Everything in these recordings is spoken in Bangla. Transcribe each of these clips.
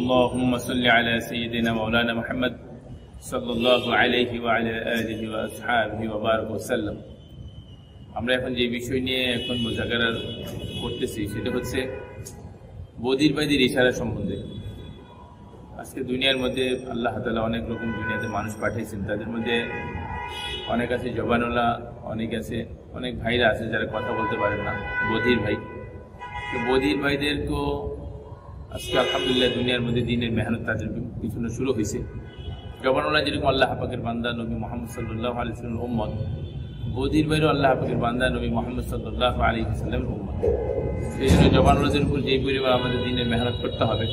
اللهم صل على سيدنا مولانا محمد صلى الله عليه وعلى آله وأصحابه وبارك وسلم। আমরা এখন যে বিষয় নিয়ে এখন মুযাকারা করতেছি সেটা হচ্ছে বদির বাইদির ইশারা সম্বন্ধে। আজকে দুনিয়ার মধ্যে আল্লাহ তাআলা অনেক রকম দুনিয়াতে মানুষ পাঠিয়েছেন, তাদের মধ্যে অনেক আছে জবানওয়ালা, অনেক আছে অনেক ভাইরা আছে যারা কথা বলতে পারেন না, বধির ভাই। তো বধির ভাইদেরকেও আজকে আলহামদুলিল্লাহ দুনিয়ার মধ্যে দিনের মেহনত তাদের পিছনে শুরু হয়েছে। জবানওয়ালা যেরকম আল্লাহ পাকের বান্দা নবী মুহাম্মদ সাল্লাল্লাহু আলাইহি ওয়াসাল্লামের উম্মত, বধির ভাইরও আল্লাহ পাকের বান্দা নবী মুহাম্মদ সাল্লাল্লাহু আলাইহি ওয়াসাল্লামের উম্মত। সেই জন্য জবানওয়ালাদের উপর যেই পরিমাণ আমাদের দিনের মেহনত করতে হবে,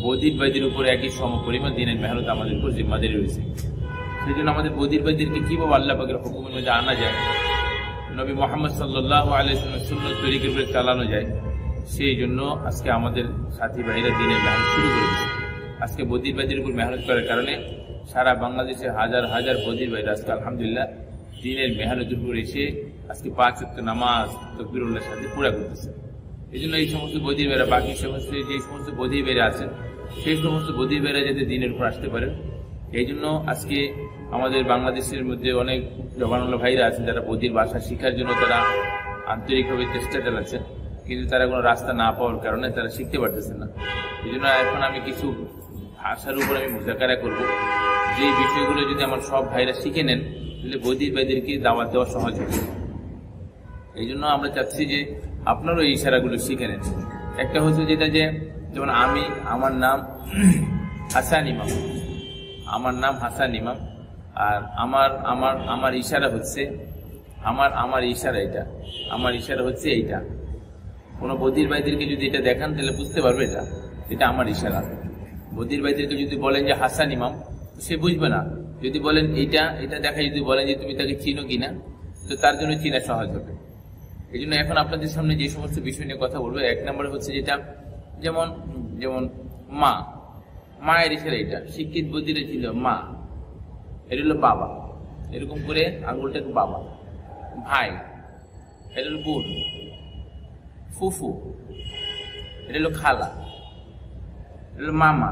বধির ভাইদের উপর একই সম পরিমাণ দিনের মেহনত আমাদের উপর জিম্মাদারি রয়েছে। সেই জন্য আমাদের বধির ভাইদেরকে কীভাবে আল্লাহ পাকের হুকুমের মধ্যে আনা যায়, নবী মুহাম্মদ সাল্লাল্লাহু আলাইহি ওয়াসাল্লামের সুন্নাত তরিকার উপরে চালানো যায়, সেই জন্য আজকে আমাদের সাথী ভাইরা দিনের মেহনত শুরু করেছে। আজকে বধির ভাইদের উপর মেহনত করার কারণে সারা বাংলাদেশে হাজার হাজার বধির ভাইরা আজকে আলহামদুলিল্লাহ দিনের মেহনতের উপর এসে আজকে 5 ওয়াক্ত নামাজ তাকবীরুল্লাহর সাথে পুরা করতেছে। এই জন্য এই সমস্ত বধির ভাইরা, বাকি সমস্ত যে সমস্ত বধির ভাইরা আছেন, সেই সমস্ত বধির ভাইরা যাতে দিনের উপর আসতে পারেন, এই জন্য আজকে আমাদের বাংলাদেশের মধ্যে অনেক জবানওয়ালা ভাইরা আছেন যারা বধির ভাষা শেখার জন্য তারা আন্তরিকভাবে চেষ্টা চালাচ্ছেন, কিন্তু তারা কোনো রাস্তা না পাওয়ার কারণে তারা শিখতে পারতেছেন না। এই জন্য এখন আমি কিছু ভাষার উপর আমি মুযাকারা করব, যে বিষয়গুলো যদি আমার সব ভাইরা শিখে নেন তাহলে বধির ভাইদেরকে দাওয়াত দেওয়া সহজ হবে। এই জন্য আমরা চাচ্ছি যে আপনারও এই ইশারাগুলো শিখে নেন। একটা হচ্ছে যেটা যে যেমন আমার নাম হাসান ইমাম, আমার নাম হাসান ইমাম, আর আমার ইশারা হচ্ছে আমার ইশারা এটা, আমার ইশারা হচ্ছে এইটা। কোনো বধির ভাইদেরকে যদি এটা দেখান তাহলে বুঝতে পারবে এটা আমার ইশারা। বধির ভাইদেরকে যদি বলেন যে হাসান ইমাম, সে বুঝবে না। যদি বলেন এটা দেখায়, যদি বলেন যে তুমি তাকে চিনো কিনা, তো তার জন্য চিনা সহজ হবে। এই জন্য এখন আপনাদের সামনে যে সমস্ত বিষয় নিয়ে কথা বলবো, 1 নম্বরে হচ্ছে যেটা যেমন মায়ের ইশারা, এটা শিক্ষিত বধিরে ছিল মা, এটা হলো বাবা, এরকম করে আঙুলটাকে বাবা। ভাই এটা হলো বোন, ফুফু এটা হলো খালা, এটা হলো মামা,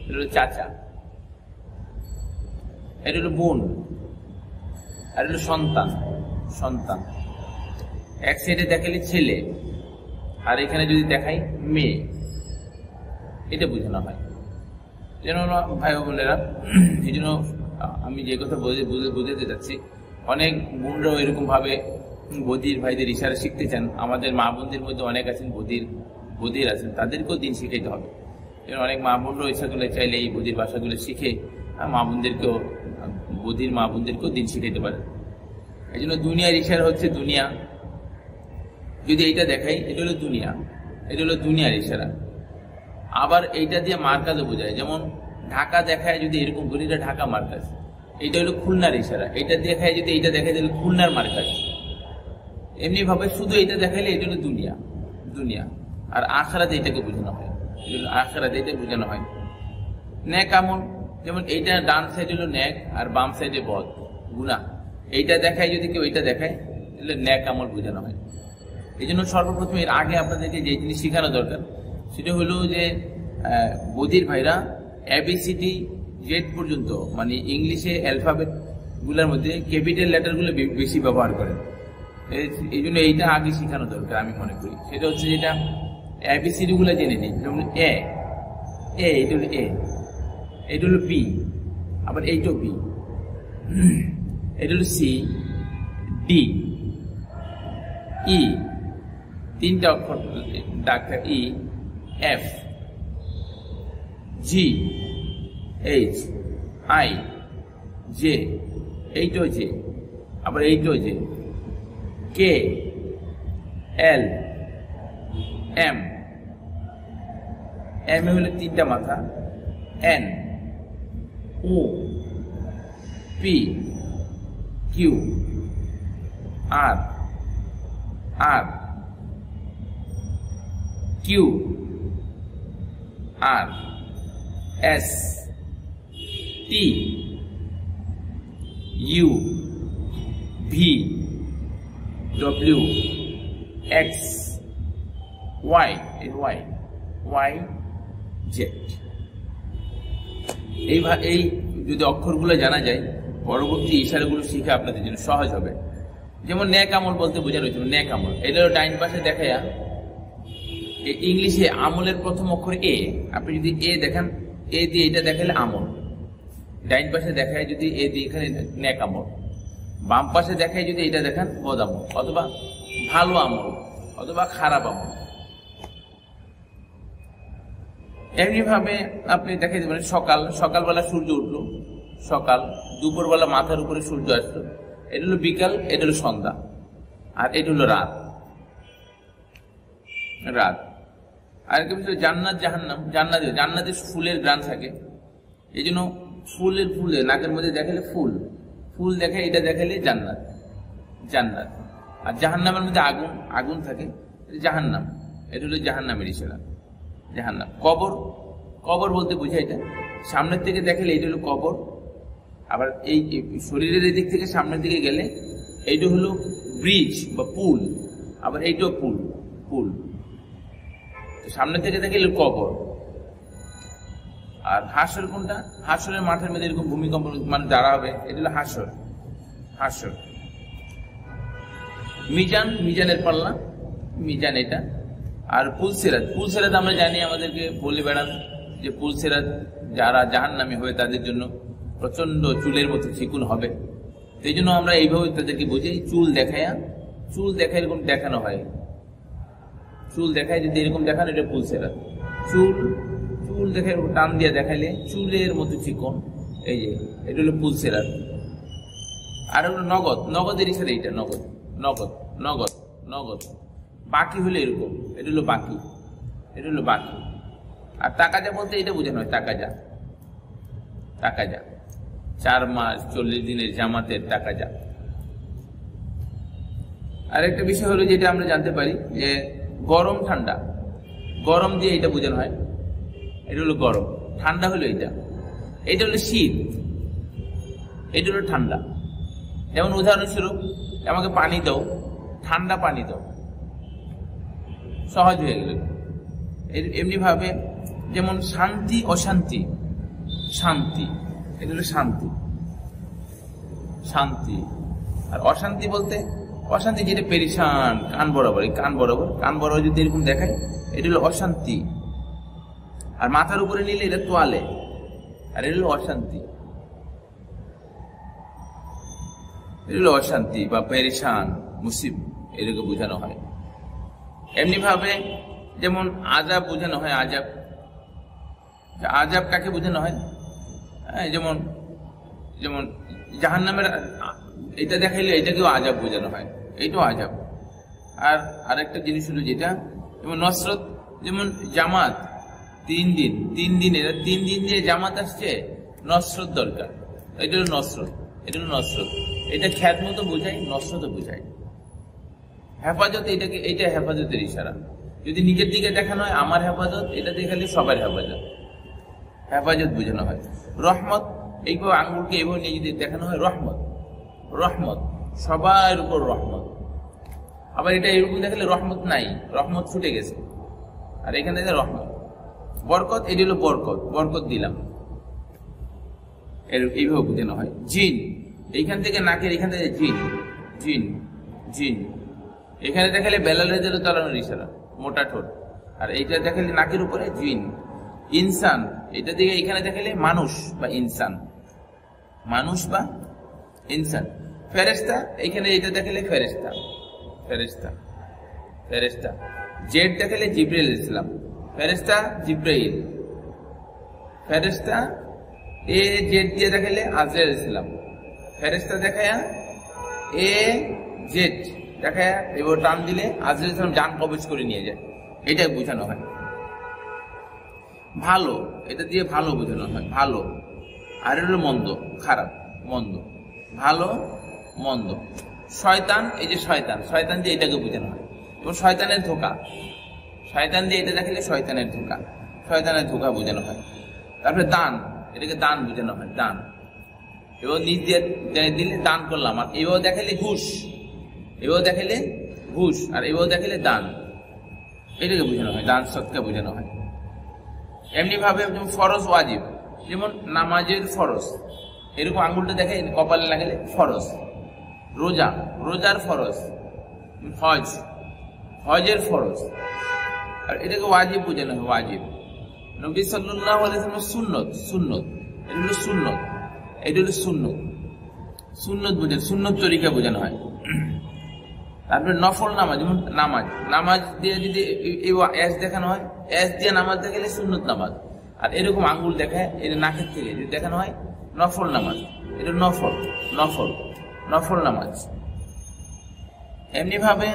এটা হলো চাচা, এটা হলো বোন, আর এটা হলো সন্তান। এক সাইডে দেখালে ছেলে, আর এখানে যদি দেখাই মেয়ে, এটা বোঝানো হয়। যেন ভাই বোনেরা, এই জন্য আমি যে কথা বুঝাতে চাচ্ছি, অনেক বোনরাও এরকম ভাবে বধির ভাইদের ইশারা শিখতে চান। আমাদের মা বোনদের মধ্যে অনেক আছেন বধির আছেন, তাদেরকেও দিন শিখাইতে হবে। অনেক মা বোনরাও ইচ্ছাগুলো চাইলে এই বধির ভাষাগুলো শিখে বধির মা বোনদেরকেও দিন শিখাইতে পারে। এই জন্য দুনিয়ার ইশারা হচ্ছে দুনিয়া। যদি এইটা দেখাই, এটা হলো দুনিয়া, এটা হলো দুনিয়ার ইশারা। আবার এইটা দিয়ে মার্কাজও বোঝায়, যেমন ঢাকা দেখায়, যদি এরকম বলি এটা ঢাকা মার্কাজ, এইটা হলো খুলনার ইশারা। এটা দেখায়, যদি এইটা দেখায় তাহলে খুলনার মার্কাজ। এমনি ভাবে শুধু এটা দেখাইলে এটা হলো দুনিয়া। আর আখিরাতে এটাকে বোঝানো হয়, আখিরাতে এটা বোঝানো হয়। নেক আমল, যেমন এইটা ডান সাইড হলো নেক আর বাম সাইডে বদ গুনাহ। এইটা দেখায়, যদি কেউ এইটা দেখায় তাহলে নেক আমল বোঝানো হয়। এই জন্য সর্বপ্রথম এর আগে আপনাদেরকে যে জিনিস শেখানো দরকার, সেটা হলো যে বধির ভাইরা ABCD Z পর্যন্ত, মানে ইংলিশে অ্যালফাবেট গুলোর মধ্যে ক্যাপিটাল লেটার গুলো বেশি ব্যবহার করেন। এই জন্য এইটা আগে শেখানো দরকার আমি মনে করি। সেটা হচ্ছে যেটা ABCD গুলো জেনে নিই। যেমন এটা হলো এটা হলো B, আবার এইটাও B, এটা হলো C, D, E, 3টা অক্ষর doctor, E, F, G, H, I, J, এইটাও J, আবার এইটাও J, K, L, M, M এ হলো 3টা মাথা, N, O, P, Q, R, Q, R, S, T, U, V, W, X, Y, Y, Z. এই যদি অক্ষরগুলো জানা যায়, পরবর্তী ইশারাগুলো শিখে আপনাদের জন্য সহজ হবে। যেমন নেক আমল বলতে বোঝানো হয়েছিল, নেক আমল, এটা ডাইন পাশে দেখায়া ইংলিশে আমলের প্রথম অক্ষর এ, আপনি যদি এ দেখেন, এ দিয়ে এটা দেখালে আমল, ডাইন পাশে দেখায় যদি এ দিয়ে এখানে নেক আমল, বাম পাশে দেখায় যদি এটা দেখেন বদ আমল, অথবা ভালো আমল, অথবা খারাপ আমল। এমনি ভাবে আপনি দেখে দেবেন সকালবেলা সূর্য উঠলো, সকাল, দুপুরবেলা মাথার উপরে সূর্য আসলো, এটা হলো বিকাল, এটা হলো সন্ধ্যা, আর এটা হলো রাত। আর একটা বিষয় জান্নাত জাহান্নাম। জান্নাতে ফুলের গ্রান থাকে, এই জন্য ফুলে নাকের মধ্যে দেখালে ফুল দেখে, এটা দেখালে জান্নাত। আর জাহান্নামের মধ্যে আগুন থাকে, জাহান্নাম, এটা হলো জাহান্নামের ইশারা, জাহান্নাম। কবর বলতে বোঝায় এটা, সামনের থেকে দেখালে এটা হলো কবর। আবার এই শরীরের দিক থেকে সামনের দিকে গেলে এইটা হলো ব্রিজ বা পুল, আবার এইটাও পুল। সামনের থেকে দেখলে কবর। আর হাসর কোনটা? হাসরের মাঠের মধ্যে এরকম ভূমিকম্প মানে দাঁড়া হবে, এটা হলো হাসর। মিজানের পাল্লা, মিজান এটা। আর পুলসেরাত আমরা জানি, আমাদেরকে বলে বেড়ান যে পুলসেরাত যারা জাহান্নামী হবে তাদের জন্য প্রচন্ড চুলের মতো চিকুন হবে। সেই জন্য আমরা এইভাবে তাদেরকে বুঝি, চুল দেখায় এরকম দেখানো হয়, চুল দেখায় যদি এরকম দেখানো, এটা পুলসেরাত। চুল দেখে টান দিয়ে দেখাইলে চুলের মতো চিকন, এই যে এটা হলো পুলসেরাত। আর হলো নগদের ইশারা, এইটা নগদ। বাকি হলো এরকম, এটা হলো বাকি। আর তাকাজা বলতে এটা বোঝানো হয়, তাকাজা 4 মাস 40 দিনের জামাতের তাকাজা। আর একটা বিষয় হলো যেটা আমরা জানতে পারি যে গরম ঠান্ডা, গরম দিয়ে এটা বোঝানো হয়, এটা হলো গরম। ঠান্ডা হলো এটা হলো শীত, এটা হলো ঠান্ডা। যেমন উদাহরণস্বরূপ, আমাকে পানি দাও, ঠান্ডা পানি দাও, সহজ হয়ে গেল। এমনি ভাবে যেমন শান্তি অশান্তি, এটা হলো শান্তি। আর অশান্তি বলতে, অশান্তি যেটা পেরিশান, কান বরাবর যদি এরকম দেখায়, এটা হলো অশান্তি। আর মাথার উপরে নিলে এটা তোয়ালে, আর এটা হলো অশান্তি বা পেরিশান, মুসিব, এটাকে বোঝানো হয়। এমনি ভাবে যেমন আযাব বোঝানো হয়, আযাব কাকে বোঝানো হয়? যেমন জাহান্নামের এটা দেখাইলে এটাকেও আযাব বোঝানো হয়, এইটাও আযাব। আর আরেকটা জিনিস হলো যেটা, যেমন নসরত, যেমন জামাত 3 দিন, 3 দিন দিয়ে জামাত আসছে, নসরত দরকার, এটা হলো নসরত। এটা খ্যাতমত বোঝায়, নসরত বোঝায়। হেফাজত, এটা হেফাজতের ইশারা। যদি নিজের দিকে দেখানো হয় আমার হেফাজত, এটা দেখালে সবার হেফাজত বোঝানো হয়। রহমত, এইভাবে আঙ্গুলকে এইভাবে নিয়ে যদি দেখানো হয়, রহমত, সবার উপর রহমত। আবার এটা এরকম দেখালে রহমত নাই, রহমত ছুটে গেছে, আর এখানে দেখে রহমত। বরকত, এটি হলো বরকত দিলাম, এইভাবে বোঝানো হয়। জিন, এইখান থেকে নাকের এখান থেকে জিন, এখানে দেখালে বেলাল রাদিয়াল্লাহু তাআলা আনহুর ইশারা, মোটা ঠোঁট। আর এইটা দেখালে নাকের উপরে জিন। ইনসান, এটা দিকে এখানে দেখালে মানুষ বা ইনসান। ফেরেশতা, এইখানে এটা দেখালে ফেরেশতা। জেড দেখালে জিবরাইল আলাইহিস সালাম, ফেরেশতা জিবরাইল। ফেরেশতা এ জেড দিয়ে দেখালে আজরাইল আলাইহিস সালাম। ফেরেশতা দেখায়া এ জেড দেখায়া এবার টান দিলে আজরাইল আলাইহিস সালাম জান কবজ করে নিয়ে যায়, এটাই বোঝানো হয়। ভালো, এটা দিয়ে ভালো বোঝানো হয়, ভালো। আর এটা হলো মন্দ, খারাপ, মন্দ, ভালো, মন্দ। শয়তান, এই যে শয়তান দিয়ে এটাকে বোঝানো হয়। এবং শয়তানের ধোঁকা, শয়তান দিয়ে এটা দেখালে শয়তানের ধোঁকা বোঝানো হয়। তারপরে দান, এটাকে দান বোঝানো হয়, দান। এবার নিজ দিয়ে দিলে দান করলাম, আর এবার দেখালে ঘুষ, আর এবার দেখালে দান, এটাকে বোঝানো হয়, দান সৎকা বোঝানো হয়। এমনি ভাবে যেমন ফরজ ওয়াজিব, যেমন নামাজের ফরজ, এরকম আঙ্গুলটা দেখে কপালে লাগালে ফরজ। রোজা, রোজার ফরজ। হজ, হজের ফরজ। আর এটাকে ওয়াজিব বোঝানো হয়, ওয়াজিব। নবী সাল্লাল্লাহু আলাইহি ওয়াসাল্লাম সুন্নত, সুন্নত, এটা হলো সুন্নত, এটা হলো সুন্নত, সুন্নত বোঝানো, সুন্নত তরিকা বোঝানো হয়। তারপরে নফল নামাজ, যেমন নামাজ, নামাজ দিয়ে যদি এস দেখানো হয়, এস দিয়ে নামাজ দেখালে সুন্নত নামাজ। আর এরকম আঙ্গুল দেখায় এটা নাকের থেকে যদি দেখানো হয় নফল নামাজ, এটা নফল, নফল, নফল নামাজ। এমনি ভাবে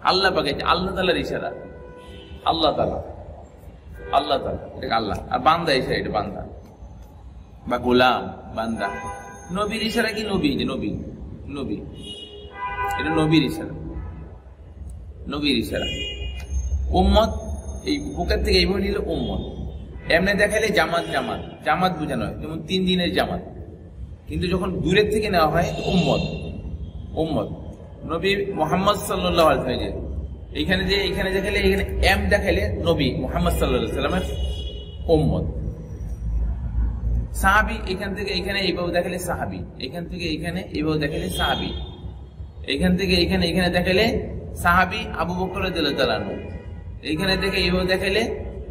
আল্লাহ পাকে, আল্লাহ তাআলার ইশারা, আল্লাহ তাআলা, আল্লাহ তাআলা, এটা আল্লাহ। আর বান্দা ইশারা, এটা বান্দা বা গোলাম, বান্দা। নবীর ইশারা কি? নবী, যে নবী, নবী, এটা নবীর ইশারা, নবীর ইশারা। উম্মত, এই বুকের থেকে এইভাবে নিলে উম্মত। এমনি দেখালে জামাত, জামাত, জামাত বোঝানো হয়, যেমন 3 দিনের জামাত। কিন্তু যখন দূরের থেকে নেওয়া হয় উম্মত, উম্মত। নবী মুহাম্মদ সাল্লাল্লাহু আলাইহি ওয়াসাল্লাম এইখানে যে, এইখানে দেখালে, এখানে এম দেখালে নবী মুহাম্মদ সাল্লাল্লাহু আলাইহি ওয়াসাল্লামের উম্মত। সাহাবী, এখান থেকে এখানে এইভাবে দেখালে সাহাবী, এখান থেকে এখানে এইভাবে দেখালে সাহাবী, এখান থেকে এখানে, এখানে দেখালে সাহাবী আবু বকর রাদিয়াল্লাহু তাআলা আনহু। এইখানে থেকে এইভাবে দেখালে,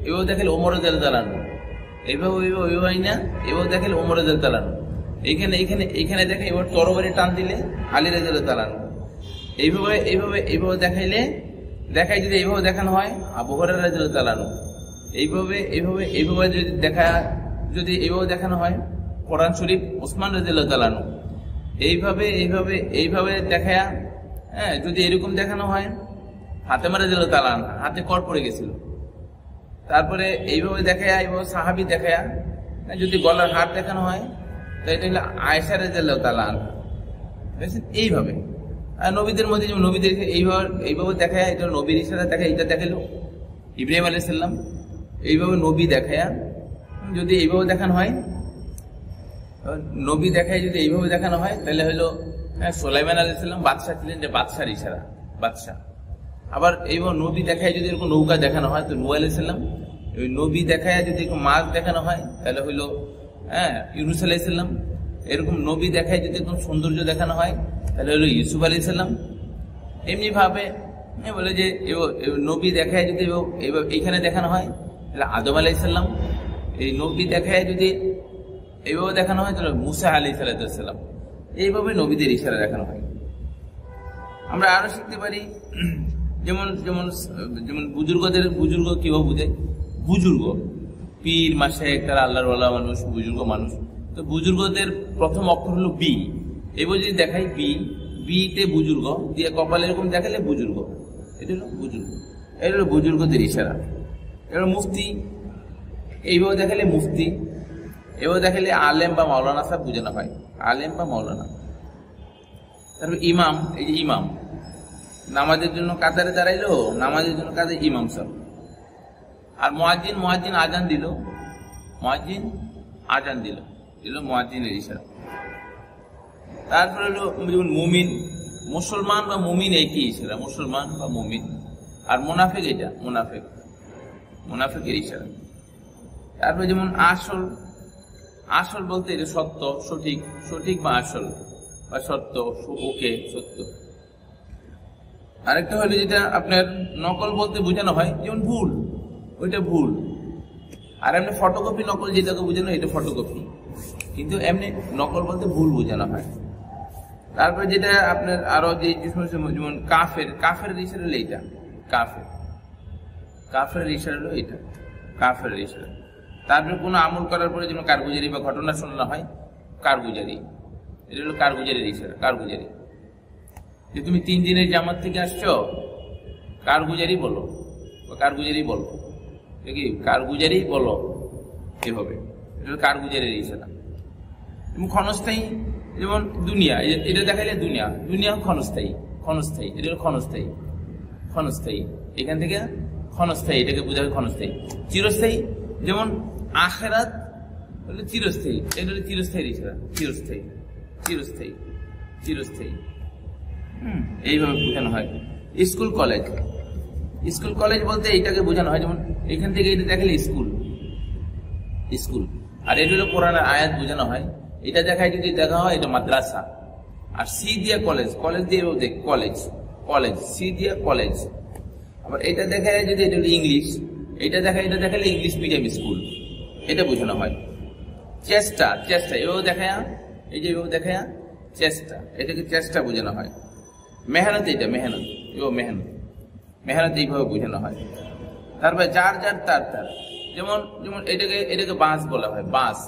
এভাবে দেখালে ওমর রাদিয়াল্লাহু তাআলা আনহু। এইভাবে এইভাবে না, এভাবে দেখালে ওমর রাদিয়াল্লাহু তাআলা আনহু। এইখানে এইখানে এইখানে দেখে এবার তরবারি টান দিলে আলী রাদিয়াল্লাহু তাআলা আনহু। এইভাবে এইভাবে এইভাবে দেখাইলে, দেখাই যদি এইভাবে দেখানো হয় আবু হুরায়রা রাদিয়াল্লাহু তাআলা আনহু। এইভাবে এইভাবে এইভাবে যদি দেখা, যদি এইভাবে দেখানো হয় কোরআন শরীফ ওসমান রাদিয়াল্লাহু তাআলা আনহু। এইভাবে এইভাবে এইভাবে দেখায়া, হ্যাঁ, যদি এরকম দেখানো হয় ফাতেমা রাদিয়াল্লাহু তাআলা আনহা, হাতে কর পড়ে গেছিল। তারপরে এইভাবে দেখায়া, এইভাবে সাহাবী দেখায়া, যদি গলার হাত দেখানো হয় তো এটা হলো আয়েশা রাদিয়াল্লাহু তাআলা আনহা। এইভাবে। আর নবীদের মধ্যে যেমন নবীদেরকে এইভাবে এইভাবে দেখায়, এটা নবীর ইশারা দেখায়। এটা দেখালো ইব্রাহিম আলাইহিস সালাম, এইভাবে নবী দেখায়া যদি এইভাবে দেখানো হয়, নবী দেখায় যদি এইভাবে দেখানো হয় তাহলে হলো সুলাইমান আলাইহিস সালাম বাদশাহ ছিলেন, যে বাদশার ইশারা, বাদশাহ। আবার এইভাবে নবী দেখায় যদি এরকম নৌকা দেখানো হয় তো নূহ আলাইহিস সালাম। ওই নবী দেখায় যদি এরকম মাছ দেখানো হয় তাহলে হইলো ইউনূস আলাইহিস সালাম। এরকম নবী দেখায় যদি এরকম সৌন্দর্য দেখানো হয় তাহলে হলো ইউসুফ আলাইহিস সালাম। এমনি ভাবে বলে যে নবী দেখায় যদি এইখানে দেখানো হয় তাহলে আদম আলাইহিস সালাম। এই নবী দেখায় যদি এইভাবে দেখানো হয় তাহলে মুসা আলাইহিস সালাম। এইভাবে নবীদের ইশারা দেখানো হয়। আমরা আরো শিখতে পারি, যেমন যেমন যেমন বুজুর্গদের, বুজুর্গ কিভাবে বুঝে, বুজুর্গ পীর মাশায়েখ, তারা আল্লাহর ওয়ালা মানুষ, বুজুর্গ মানুষ। তো বুজুর্গদের প্রথম অক্ষর হলো বি। এবার যদি দেখাই বি, বিতে বুজুর্গ দিয়ে কপালে এরকম দেখালে বুজুর্গ, এটা হলো বুজুর্গ। এটা হলো বুজুর্গদের ইশারা। এবার মুফতি, এইভাবে দেখালে মুফতি। এবার দেখালে আলেম বা মাওলানা সাহেব বোঝানো হয়, আলেম বা মাওলানা। তারপর ইমাম, এই যে ইমাম নামাজের জন্য কাতারে দাঁড়াইলো, নামাজের জন্য কাতারে ইমাম সাহেব। আর মুয়াজ্জিন, মুয়াজ্জিন আজান দিল, মুয়াজ্জিন আজান দিল, এলো মুয়াজ্জিনের ইশারা। তারপরে হলো যেমন মুমিন, মুসলমান বা মুমিন একই ইশারা, মুসলমান বা মুমিন। আর মুনাফিক, এটা মুনাফিক, মুনাফিকের ইশারা। তারপরে যেমন আসল, আসল বলতে এটা সত্য, সঠিক, সঠিক বা আসল বা সত্য, ওকে সত্য। আরেকটা হলো যেটা আপনার নকল বলতে বোঝানো হয়, যেমন ভুল, ওইটা ভুল। আর এমনি ফটোকপি, নকল যেটাকে বোঝানো এটা ফটোকপি, কিন্তু এমনি নকল বলতে ভুল বোঝানো হয়। তারপরে যেটা আপনার আরো যে যেমন কাফের, কাফের ইশারা হলো এইটা, কাফের, কাফের ইশারা হলো এটা, কাফের ইশারা। তারপরে কোনো আমল করার পরে যেমন কারগুজারি বা ঘটনা শোনানো হয়, কারগুজারি, এটা হলো কারগুজারির ইশারা, কারগুজারি। যে তুমি 3 দিনের জামাত থেকে আসছো, কারগুজারি বলো বা কারগুজারি বলো, কি কারগুজারি বলো, এভাবে। এটা হলো কারগুজারির ইশারা। এবং ক্ষণস্থায়ী, যেমন দুনিয়া, এটা দেখাইলে দুনিয়া, দুনিয়া ক্ষণস্থায়ী, ক্ষণস্থায়ী, এটা হলো ক্ষণস্থায়ী, ক্ষণস্থায়ী। এখান থেকে ক্ষণস্থায়ী, এটাকে বোঝাবে ক্ষণস্থায়ী। চিরস্থায়ী, যেমন আখিরাত হলো চিরস্থায়ী, এটা হলো চিরস্থায়ী ইশারা, চিরস্থায়ী, চিরস্থায়ী, চিরস্থায়ী। এইভাবে বোঝানো হয়। স্কুল কলেজ, স্কুল কলেজ বলতে এইটাকে বোঝানো হয়, যেমন এখান থেকে এটা দেখালে স্কুল, স্কুল। আর এটা হলো কোরআনের আয়াত বোঝানো হয়। এটা দেখায় যদি দেখা হয় এটা মাদ্রাসা। আর সি দিয়ে কলেজ, কলেজ দিয়ে দেখ কলেজ, কলেজ সি দিয়ে কলেজ। আবার এটা দেখায় যদি এটা হলো ইংলিশ, এটা দেখালে ইংলিশ মিডিয়াম স্কুল, এটা বোঝানো হয়। চেষ্টা, চেষ্টা এভাবে দেখায়, এই যে এভাবে দেখায় চেষ্টা, এটাকে চেষ্টা বোঝানো হয়। মেহনত, এটা মেহনত, এভাবে মেহনত, মেহনত এইভাবে বোঝানো হয়। তারপরে যার যার তার তার, যেমন যেমন এটাকে বাস বলা হয়, বাস।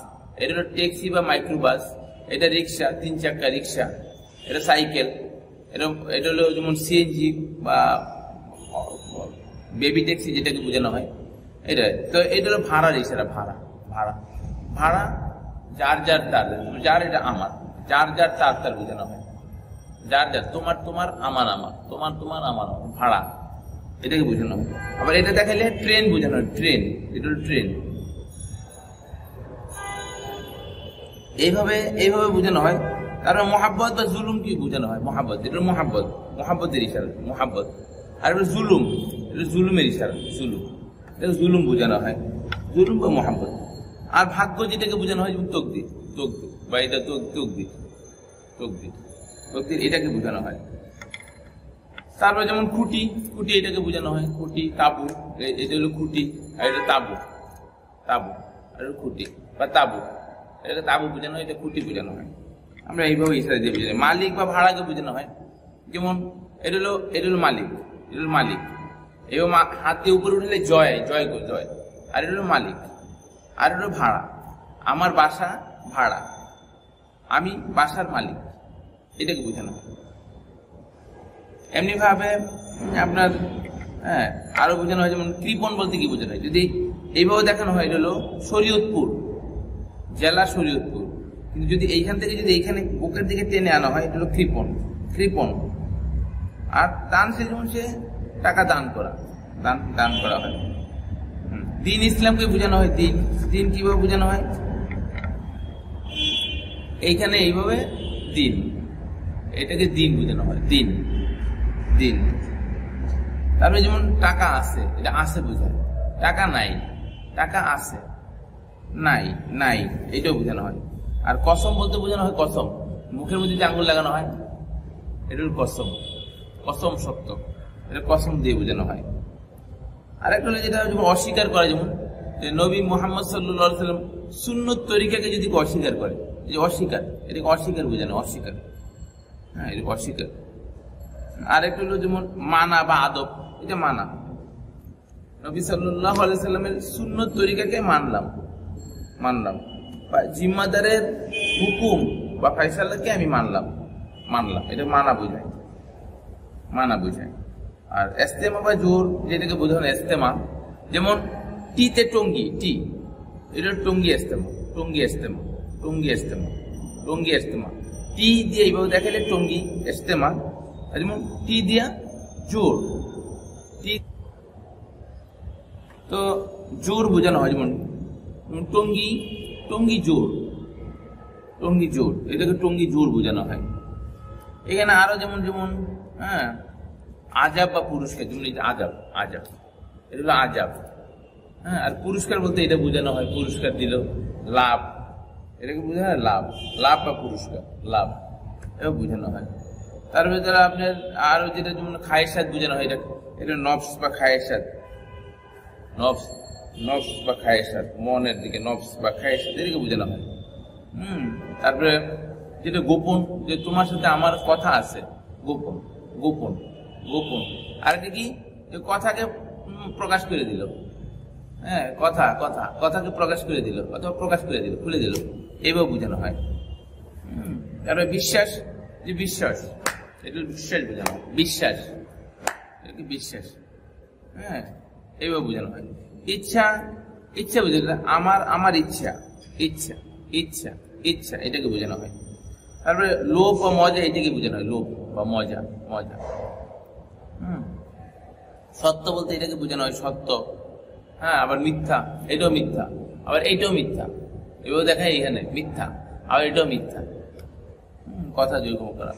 এটা হলো ট্যাক্সি বা মাইক্রো বাস, এটা রিক্সা, 3 চাক্কা রিক্সা, এটা সাইকেল, এটা হলো যেমন সিএনজি বা বেবি ট্যাক্সি যেটাকে বোঝানো হয় এটা। তো এটা হলো ভাড়া রিক্সাটা, ভাড়া ভাড়া ভাড়া, যার যার তার, যার এটা আমার, যার যার তার তার বোঝানো হয়। যার যার, তোমার তোমার, আমার আমার, তোমার তোমার, আমার ভাড়া, এটাকে বোঝানো হয়। আবার এটা দেখালে ট্রেন বোঝানো হয়, ট্রেন, এটা হলো ট্রেন। এইভাবে এইভাবে বোঝানো হয়। তারপর মোহাব্বত বা জুলুম কি বোঝানো হয়, মোহাব্বত, এটা মোহাব্বত, মোহাব্বতের ইশারা, মোহাব্বত। আর এটা জুলুম, এটা জুলুমের ইশারা, জুলুম, এটা জুলুম বোঝানো হয়, জুলুম বা মোহাব্বত। আর ভাগ্য যেটাকে বোঝানো হয় যেমন তকদির, তকদির বা এটা তকদির, তকদির, তকদির এটাকে বোঝানো হয়। তারপর যেমন খুঁটি, খুঁটি এটাকে বোঝানো হয়, খুঁটি, তাবু, এটা হলো খুঁটি, আর এটা তাবু, তাবু আর খুঁটি বা তাবু, এটাকে তাবু বোঝানো হয়, এটা খুঁটি বোঝানো হয়। আমরা এইভাবে ইশারা দিয়ে বোঝাই। মালিক বা ভাড়াকে বোঝানো হয়, যেমন এটা হলো মালিক, এটা হলো মালিক, এবং হাত দিয়ে উপরে উঠলে জয়, জয় গো জয়। আর এটা হলো মালিক, আর এটা হলো ভাড়া, আমার বাসা ভাড়া, আমি বাসার মালিক, এটাকে বোঝানো হয়। এমনি ভাবে আপনার আরো বোঝানো হয়, যেমন কৃপণ বলতে কি বোঝানো হয়, যদি এইভাবে দেখানো হয়, এটা হলো শরীয়তপুর জেলা, শরীয়তপুর। কিন্তু যদি এইখান থেকে যদি এইখানে বুকের দিকে টেনে আনা হয়, এটা হলো কৃপণ, কৃপণ। আর দান সে যেমন সে টাকা দান করা, দান করা হয়। দিন ইসলামকে বোঝানো হয়, দিন, দিন কিভাবে বোঝানো হয়, এইখানে এইভাবে দিন, এটাকে দিন বোঝানো হয়, দিন, দিন। তারপরে যেমন টাকা আছে, এটা আছে বোঝায়, টাকা নাই, টাকা আছে, নাই, নাই, এটাও বোঝানো হয়। আর কসম বলতে বোঝানো হয় কসম, মুখের মধ্যে যে আঙুল লাগানো হয়, এটা হল কসম, কসম সত্য, এটা কসম দিয়ে বোঝানো হয়। আর একটা হলো যেটা যেমন অস্বীকার করে, যেমন নবী মুহাম্মদ সাল্লাল্লাহু আলাইহি ওয়াসাল্লাম সুন্নত তরিকাকে যদি অস্বীকার করে, এই যে অস্বীকার, এটাকে অস্বীকার বোঝানো, অস্বীকার, হ্যাঁ, এটা অস্বীকার। আর একটা হলো যেমন মানা বা আদব, এটা মানা, নবী সাল্লাল্লাহু আলাইহি ওয়াসাল্লামের সুন্নত তরিকাকে মানলাম, মানলাম, বা জিম্মাদারের হুকুম বা ফায়সালাকে আমি মানলাম, মানলাম, এটা মানা বোঝায়, মানা বোঝায়। আর ইস্তেমা বা জোর যেটাকে বোঝানো, ইস্তেমা, যেমন টিতে টঙ্গি, টি, এটা টঙ্গি ইস্তেমা, টঙ্গি ইস্তেমা, টঙ্গি ইস্তেমা, টঙ্গি ইস্তেমা। টি দিয়ে এইভাবে দেখালে টঙ্গি ইস্তেমা। যেমন টি দিয়া জোর, টি, তো জোর বোঝানো হয়, যেমন টঙ্গি, টঙ্গি জোর, টঙ্গি জোর, এটাকে টঙ্গি জোর বোঝানো হয়। এখানে আরো যেমন যেমন আজাব বা পুরস্কার, যেমন আজাব, আজাব, এটা হলো আজাব, হ্যাঁ। আর পুরস্কার বলতে এটা বোঝানো হয়, পুরস্কার দিল, লাভ, এটাকে বোঝানো হয় লাভ, লাভ বা পুরস্কার, লাভ, এটা বোঝানো হয়। তার ভেতরে আপনার আরো যেটা যেমন খায়েসাত বোঝানো হয়, এটা নফস বা খায়েসাত, নফস, নফস বা খায়েসাত, মনের দিকে নফস বা খায়েসাত, এটাকে বোঝানো হয়। তারপরে যেটা গোপন, যে তোমার সাথে আমার কথা আছে, গোপন, গোপন, গোপন। আর এটা কি, কথাকে প্রকাশ করে দিল, হ্যাঁ, কথা, কথা, কথাকে প্রকাশ করে দিল, অথবা প্রকাশ করে দিল, খুলে দিল, এইভাবে বোঝানো হয়। তারপরে বিশ্বাস, যে বিশ্বাস, এটা বিশ্বাস বোঝানো হয়, বিশ্বাস, এটা বিশ্বাস, হ্যাঁ, এইভাবে বোঝানো হয়। ইচ্ছা, ইচ্ছা বুঝে, আমার, আমার ইচ্ছা, ইচ্ছা, ইচ্ছা, ইচ্ছা, এটাকে বোঝানো হয়। তারপরে লোভ বা মজা, এটাকে বোঝানো হয়, লোভ বা মজা, মজা। সত্য বলতে এটাকে বোঝানো হয়, সত্য, হ্যাঁ। আবার মিথ্যা, এটাও মিথ্যা, আবার এইটাও মিথ্যা, এভাবে দেখায় এখানে মিথ্যা, আবার এটাও মিথ্যা, কথা যোগ করা।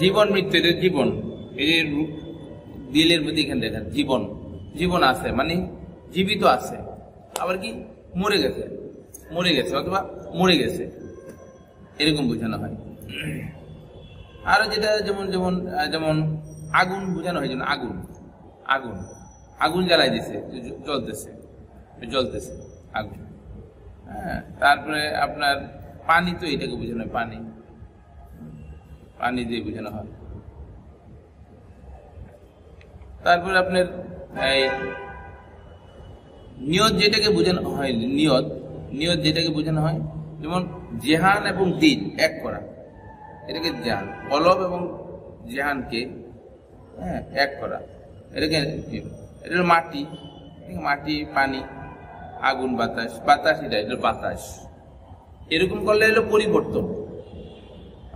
জীবন মৃত্যু, এটা জীবন, এই যে দিলের মধ্যে এখানে দেখেন জীবন, জীবন আছে মানে জীবিত আছে। আবার কি মরে গেছে, মরে গেছে অথবা মরে গেছে, এরকম বোঝানো হয়। আরো যেটা যেমন যেমন যেমন আগুন বোঝানো হয়, যেমন আগুন আগুন আগুন জ্বালাই দিছে, জ্বলতেছে জ্বলতেছে আগুন। হ্যাঁ, তারপরে আপনার পানি, তো এটাকে বোঝানো হয় পানি, পানি দিয়ে বোঝানো হয়। তারপরে আপনার এই নিয়ত যেটাকে বোঝানো হয়, নিয়ত নিয়ত যেটাকে বোঝানো হয়, যেমন জেহান এবং দিন এক করা, এটাকে জেহান, কলব এবং জেহানকে এক করা, এটাকে এটা হলো মাটি, মাটি পানি, আগুন বাতাস, বাতাস এটা বাতাস, এরকম করলে হলো পরিবর্তন।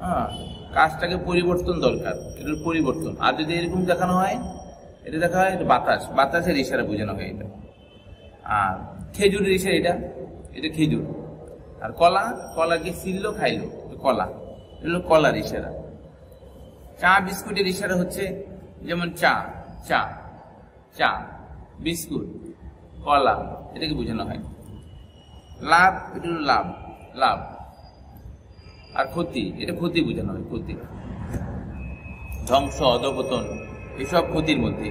হ্যাঁ, কাজটাকে পরিবর্তন দরকার, এটা পরিবর্তন। আর যদি এরকম দেখানো হয়, এটা দেখা হয় বাতাস, বাতাসের ইশারা বোঝানো হয় এটা। আর খেজুরের ইশারা, এটা খেজুর। আর কলা, কলাকে ছিললো খাইলো, কলা, এটা হলো কলার ইশারা। চা বিস্কুটের ইশারা হচ্ছে যেমন চা চা চা, বিস্কুট, কলা, এটাকে বোঝানো হয়। লাভ, এটা হলো লাভ লাভ। আর ক্ষতি, এটা ক্ষতি বোঝানো হয়, ক্ষতি, ধ্বংস, অধঃপতন, এসব ক্ষতির মধ্যে।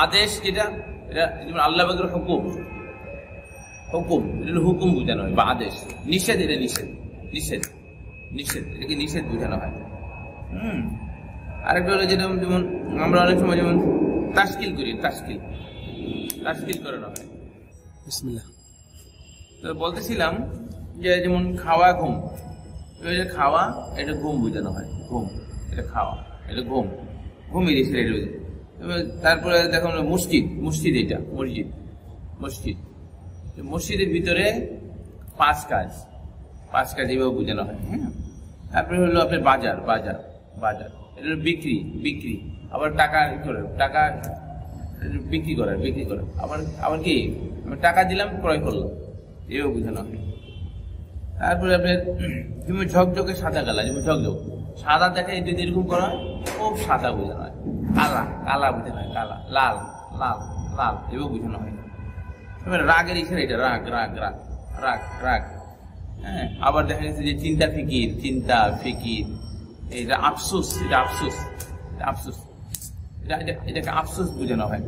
আদেশ যেটা, এটা যেমন আল্লাহ পাকের হুকুম, হুকুম, এটা হুকুম বোঝানো হয়, বা আদেশ। নিষেধ, এটা নিষেধ, নিষেধ নিষেধ, এটাকে নিষেধ বোঝানো হয়। আরেকটা হলো যেটা যেমন আমরা অনেক সময় যেমন তাশকিল করি, তাশকিল তাশকিল করানো হয়। বিসমিল্লাহ। তো বলতেছিলাম যে যেমন খাওয়া, ঘুম, খাওয়া এটা ঘুম বোঝানো হয়, ঘুম, এটা খাওয়া, এটা ঘুম, ঘুমের ইশারা এটা। তারপরে দেখুন মসজিদ, মসজিদ এটা মসজিদ, মসজিদ, মসজিদের ভিতরে পাঁচ কাজ এইভাবে বোঝানো হয়। হ্যাঁ, তারপরে হলো আপনার বাজার, বাজার বাজার, এটা হলো বিক্রি, বিক্রি, আবার টাকা করে, টাকা বিক্রি করা, বিক্রি করা, আবার আবার কি টাকা দিলাম, ক্রয় করলাম, এভাবে বোঝানো হয়। তারপরে আপনার যেমন ঝকঝকে সাদা কালা, যেমন ঝকঝক সাদা দেখে যদি এরকম করা হয়, খুব সাদা বোঝানো হয়। কালা, কালা বোঝানো হয়, কালা, লাল, লাল, লাল, এভাবে বোঝানো হয়। এবার রাগের ইশারা এটা, রাগ রাগ রাগ রাগ রাগ। হ্যাঁ, আবার দেখা গেছে যে চিন্তা ফিকির, চিন্তা ফিকির, এটা আফসোস, এটা আফসোস, আফসোস, এটাকে আফসোস বোঝানো হয়।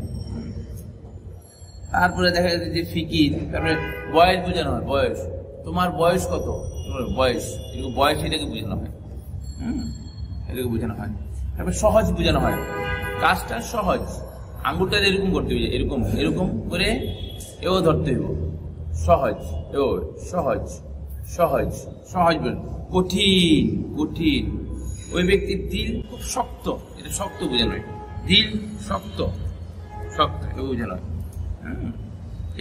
তারপরে দেখা যাচ্ছে যে ফিকির, তারপরে বয়স বোঝানো হয়, বয়স, তোমার বয়স কত, তোমার বয়স, এরকম বয়স, এটাকে বোঝানো হয়। এটাকে বোঝানো হয়। তারপরে সহজ বোঝানো হয়, কাজটা সহজ, আঙ্গুলটা এরকম করতে হবে, এরকম এরকম করে এও ধরতে হইব, সহজ, এও সহজ, সহজ, সহজ, কঠিন, কঠিন, ওই ব্যক্তির দিল খুব শক্ত, এটা শক্ত বোঝানো হয়, দিল শক্ত, শক্ত, এও বোঝানো হয়,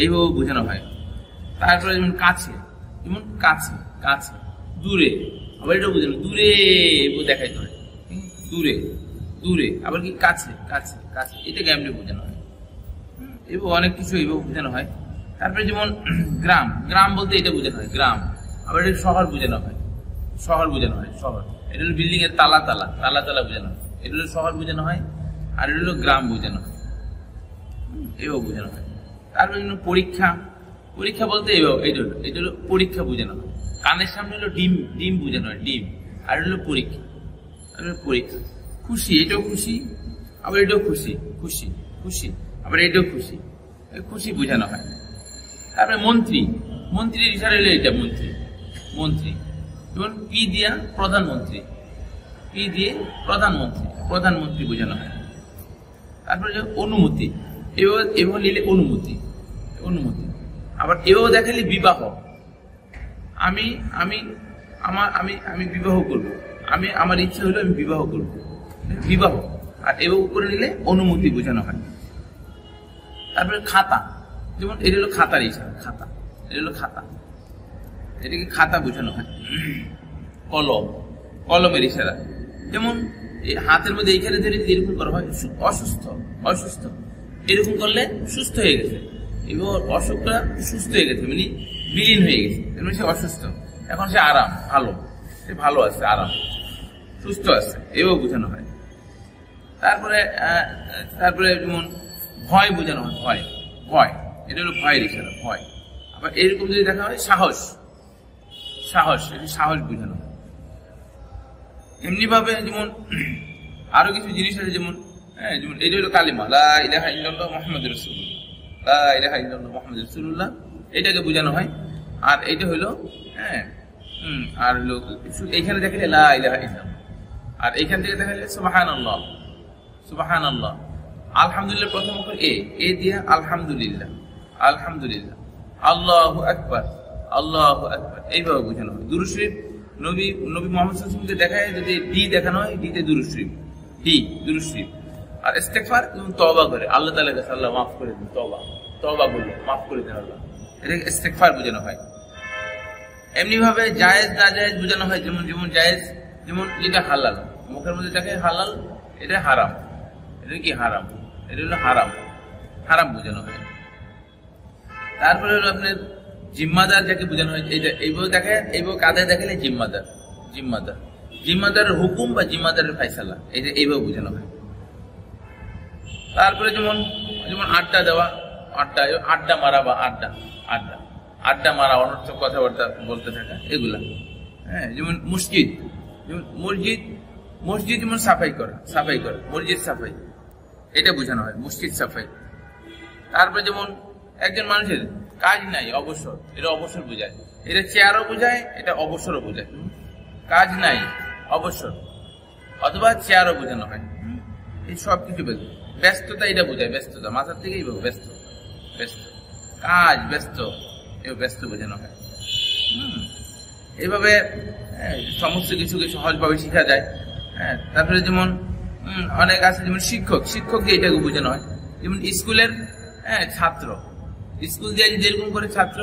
এইভাবে বোঝানো হয়। তারপরে যেমন কাছে, যেমন কাছে, কাছে, দূরে, আবার এটা বোঝানো, দূরে দেখাইতে হয়, দূরে, দূরে, আবার কি কাছে, কাছে, কাছে, এটাকে এমনি বোঝানো হয়। এবং অনেক কিছু এইভাবে বোঝানো হয়। তারপরে যেমন গ্রাম, গ্রাম বলতে এটা বোঝানো হয়, গ্রাম, আবার এটা শহর বোঝানো হয়, শহর বোঝানো হয়, শহর, এটা হলো বিল্ডিং এর তালা, তালা, তালা তালা বোঝানো হয়, এটা হলো শহর বোঝানো হয়। আর এটা হলো গ্রাম বোঝানো হয়, এভাবে বোঝানো হয়। তারপরে যেমন পরীক্ষা, পরীক্ষা বলতে এটা হলো পরীক্ষা বোঝানো হয়। কানের সামনে হলো ডিম, ডিম বোঝানো হয়, ডিম, আর হলো পরীক্ষা, পরীক্ষা। খুশি, এটাও খুশি, আবার এটাও খুশি, খুশি, খুশি, আবার এটাও খুশি, খুশি বোঝানো হয়। তারপরে মন্ত্রী, মন্ত্রীর ইশারা হলো এটা, মন্ত্রী, মন্ত্রী, যেমন পি দিয়া প্রধানমন্ত্রী, পি দিয়ে প্রধানমন্ত্রী, প্রধানমন্ত্রী বোঝানো হয়। তারপরে অনুমতি, এভাবে নিলে অনুমতি, অনুমতি, আবার এভাবে দেখালে বিবাহ, আমি আমি আমার আমি আমি বিবাহ করব, আমি আমার ইচ্ছা হলো আমি বিবাহ করব, বিবাহ। আর এভাবে করে নিলে অনুমতি বোঝানো হয়। তারপরে খাতা, যেমন এটা হলো খাতার ইশারা, খাতা, এটা হলো খাতা, এটাকে খাতা বোঝানো হয়। কলম, কলমের ইশারা, যেমন হাতের মধ্যে এইখানে ধরে এরকম করা হয়, অসুস্থ, অসুস্থ, এরকম করলে সুস্থ হয়ে গেছে, এবং অসুখটা সুস্থ হয়ে গেছে, মানে বিলীন হয়ে গেছে, মানে সে অসুস্থ, এখন সে আরাম, ভালো, সে ভালো আছে, আরাম, সুস্থ আছে, এও বোঝানো হয়। তারপরে তারপরে যেমন ভয় বোঝানো হয়, ভয়, ভয়, এটা হলো ভয়ের ইশারা, ভয়, আবার এরকম যদি দেখা হয় সাহস, সাহস, সাহস বোঝানো। এমনি ভাবে যেমন আরো কিছু জিনিস আছে, যেমন যেমন এটা হলো কালিমা, লা ইলাহা ইল্লাল্লাহ মুহাম্মাদুর রাসূলুল্লাহ, লা ইলাহা ইল্লাল্লাহ মুহাম্মাদুর রাসূলুল্লাহ, এটাকে বোঝানো হয়। আর এটা হলো আর হলো এইখানে দেখালে লা ইলাহা ইল্লাল্লাহ, আর এইখান থেকে দেখালে সুবহানাল্লাহ, সুবহানাল্লাহ। আলহামদুলিল্লাহ প্রথম অক্ষর এ দিয়া আলহামদুলিল্লাহ, আলহামদুলিল্লাহ। আল্লাহু আকবার, আল্লাহু আকবার, এইভাবে বোঝানো হয়। দুরূদ শরীফ নবী মুহাম্মদ সাল্লাল্লাহু আলাইহি ওয়াসাল্লামকে দেখায় যদি ডি দেখানো হয়, ডিতে দুরূদ শরীফ, ডি দুরূদ শরীফ। আর ইস্তেগফার যেমন তওবা করে আল্লাহ তাআলার কাছে, আল্লাহ মাফ করে দিন, তওবা বললো মাফ করে দেন আল্লাহ, এটাকে ইস্তেগফার বোঝানো হয়। এমনি ভাবে জায়েজ না জায়েজ বোঝানো হয়, যেমন যেমন জায়েজ, যেমন যেটা হালাল, মুখের মধ্যে দেখে হালাল, এটা হারাম, এটা কি হারাম, এটা হলো হারাম, হারাম বোঝানো হয়। তারপরে হলো আপনার জিম্মাদার, যাকে বোঝানো হয়, এইভাবে দেখে, এইভাবে কাঁধে দেখালে জিম্মাদার, জিম্মাদার, জিম্মাদারের হুকুম বা জিম্মাদারের ফায়সালা, এইভাবে বোঝানো হয়। তারপরে যেমন যেমন আড্ডা দেওয়া, আড্ডা মারা বা আড্ডা মারা, অনর্থক কথাবার্তা বলতে থাকা, এগুলা। যেমন মসজিদ, যেমন মসজিদ যেমন সাফাই করা, মসজিদ সাফাই, এটা বোঝানো হয়, মসজিদ সাফাই। তারপরে যেমন একজন মানুষের কাজ নাই, অবসর, এটা অবসর বোঝায়, এটা চেয়ারও বোঝায়, এটা অবসরও বোঝায়। কাজ নাই, অবসর, অথবা চেয়ারও বোঝানো হয়। এই সব কিছু ব্যস্ততা, এটা বোঝায় ব্যস্ততা, মাথার থেকেই ব্যস্ত, ব্যস্ত কাজ, ব্যস্ত, ব্যস্ত বোঝানো হয়। এইভাবে সমস্ত কিছুকে সহজভাবে শেখা যায়। তারপরে যেমন অনেক আছে, যেমন শিক্ষক দিয়ে এটাকে বোঝানো হয়। যেমন স্কুলের ছাত্র, স্কুল দিয়ে যদি এরকম করে ছাত্র,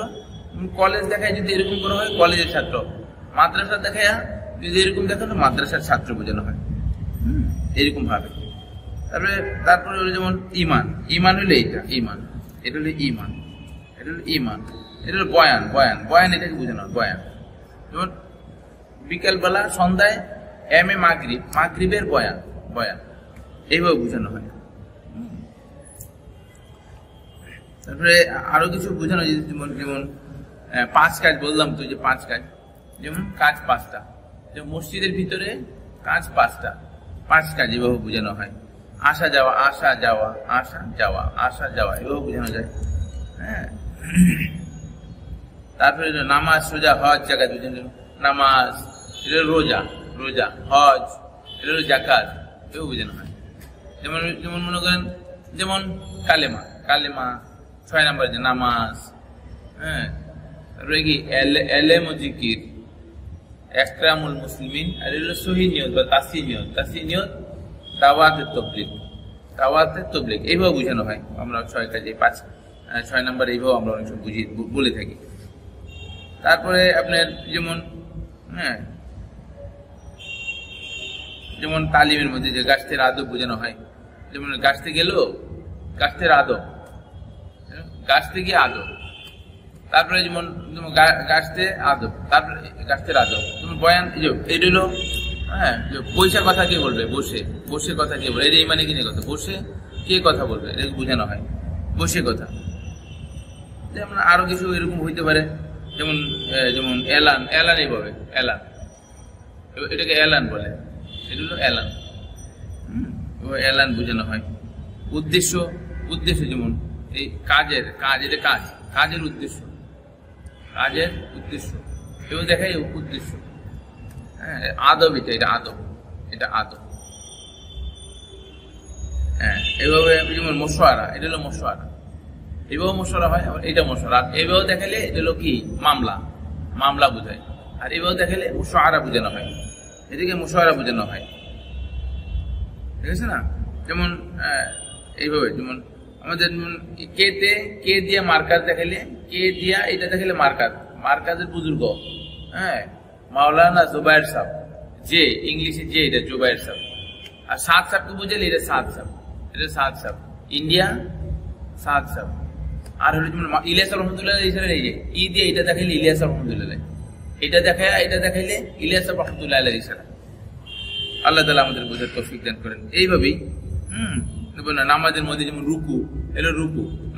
কলেজ দেখায় যদি এরকম করে হয় কলেজের ছাত্র, মাদ্রাসা দেখায় যদি এরকম দেখানো মাদ্রাসার ছাত্র বোঝানো হয়, এরকম ভাবে। তারপরে হলো যেমন ইমান হলো এটা ইমান, এটা হলো ইমান, এটা হলো ইমান, এটা হলো বয়ান, এটাকে বোঝানো হয় বয়ান। যেমন বিকালবেলা, সন্ধ্যায় মাগরিবের বয়ান, এইভাবে বোঝানো হয়। তারপরে আরো কিছু বোঝানো যায়, যেমন 5 কাজ বললাম তো, যে 5 কাজ, যেমন কাজ 5টা, যেমন মসজিদের ভিতরে কাজ 5টা, 5 কাজ এভাবে বোঝানো হয়। আসা যাওয়া, এভাবে বোঝানো যায়। তারপরে নামাজ, রোজা, হজ, জাকাত, নামাজ, এটা রোজা, হজ, এটা হলো জাকাত, এভাবে বোঝানো হয়। যেমন মনে করেন, যেমন কালেমা 6 নম্বর, যে নামাজ, তারপরে কি এলেম ও জিকির, ইকরামুল মুসলিমিন, আর এগুলো সহিহ নিয়ত বা তাসি নিয়ত, দাওয়াতে তবলিগ, এইভাবে বোঝানো হয়। আমরা 6 কাজে 6 নম্বর এইভাবে আমরা অনেক সময় বলে থাকি। তারপরে আপনার যেমন তালিমের মধ্যে যে গাছতের আদব বোঝানো হয়, যেমন গাছতে গেল, গাছতের আদব, গাছতে গিয়ে আদব। তারপরে যেমন গাছতে আদব, তারপরে গাছতের আদব, যেমন বয়ান, এটা হলো বৈশা কথা কে বলবে, বসে কথা কে বলবে, এটা মানে কিনে কথা, বসে কে কথা বলবে, এটাকে বোঝানো হয়, বসে কথা। যেমন আরো কিছু এরকম হইতে পারে, যেমন এলান, এইভাবে এলান, এটাকে এলান বলে, এটা হলো এলান, এলান বোঝানো হয়। উদ্দেশ্য, যেমন এই কাজের উদ্দেশ্য, এও দেখায় উদ্দেশ্য। আদব, এটা আদব। এভাবে যেমন মশওয়ারা, এটা হলো মশওয়ারা, এভাবে মশওয়ারা হয়, এটা মশওয়ারা। এভাবে দেখালে এটা হলো কি মামলা বোঝায়, আর এভাবে দেখালে মুশওয়ারা বোঝানো হয়, এদিকে মুশওয়ারা বোঝানো হয়, ঠিক আছে না? যেমন এইভাবে, যেমন আমাদের কে দিয়া মার্কাজ দেখালে, কে দিয়া এটা দেখালে মার্কাজের বুজুর্গ, মাওলানা জুবায়ের সাহেব, যে ইংলিশে যে, এটা জুবায়ের সাহেব। আর সাদ সাহেবকে বুঝালে এটা সাদ সাহেব, ইন্ডিয়া সাদ সাহেব। আর হলো যেমন ইলিয়াস রহমতুল্লাহ, এই যে ই দিয়ে এটা দেখাইলে ইলিয়াস রহমতুল্লাহ, এটা দেখাইলে ইলিয়াস রহমতুল্লাহ আলাইহি সালাম। আল্লাহ তাআলা আমাদের বোঝার তৌফিক দান করেন। এইভাবেই নামাজের মধ্যে যেমন রুকু,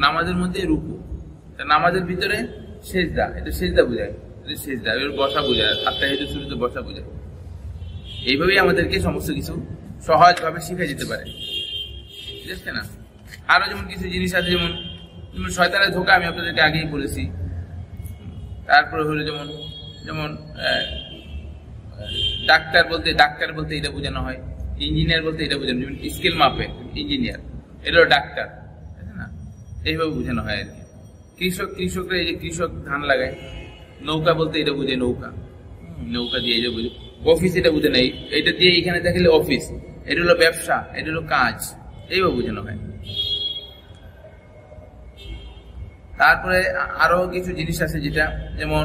নামাজের মধ্যে রুকু, নামাজের ভিতরে সেজদা, এটা সেজদা বোঝায়, সেজদা বসা বোঝায়, আত্মাহিয়াতুর শুরুতে বসা বোঝায়। এইভাবেই আমাদেরকে সমস্ত কিছু সহজভাবে শিখে যেতে পারে, ঠিক আছে না? আরো যেমন কিছু জিনিস আছে, যেমন শয়তানের ধোঁকা আমি আপনাদেরকে আগেই বলেছি। তারপরে হলো যেমন যেমন ডাক্তার বলতে এটা বোঝানো হয়, ইঞ্জিনিয়ার বলতে এটা বোঝানো, যেমন স্কেল মাপে ইঞ্জিনিয়ার, এটা হলো ডাক্তার, তাই না? এইভাবে বোঝানো হয় আর কি। কৃষকরা এই যে কৃষক ধান লাগায়, নৌকা বলতে এটা বুঝে নৌকা, নৌকা দিয়ে এটা বুঝে। অফিস এটা বুঝে নেই, এটা দিয়ে এখানে দেখলে অফিস, এটা হলো ব্যবসা, এটা হলো কাজ, এইভাবে বোঝানো হয়। তারপরে আরো কিছু জিনিস আছে যেটা যেমন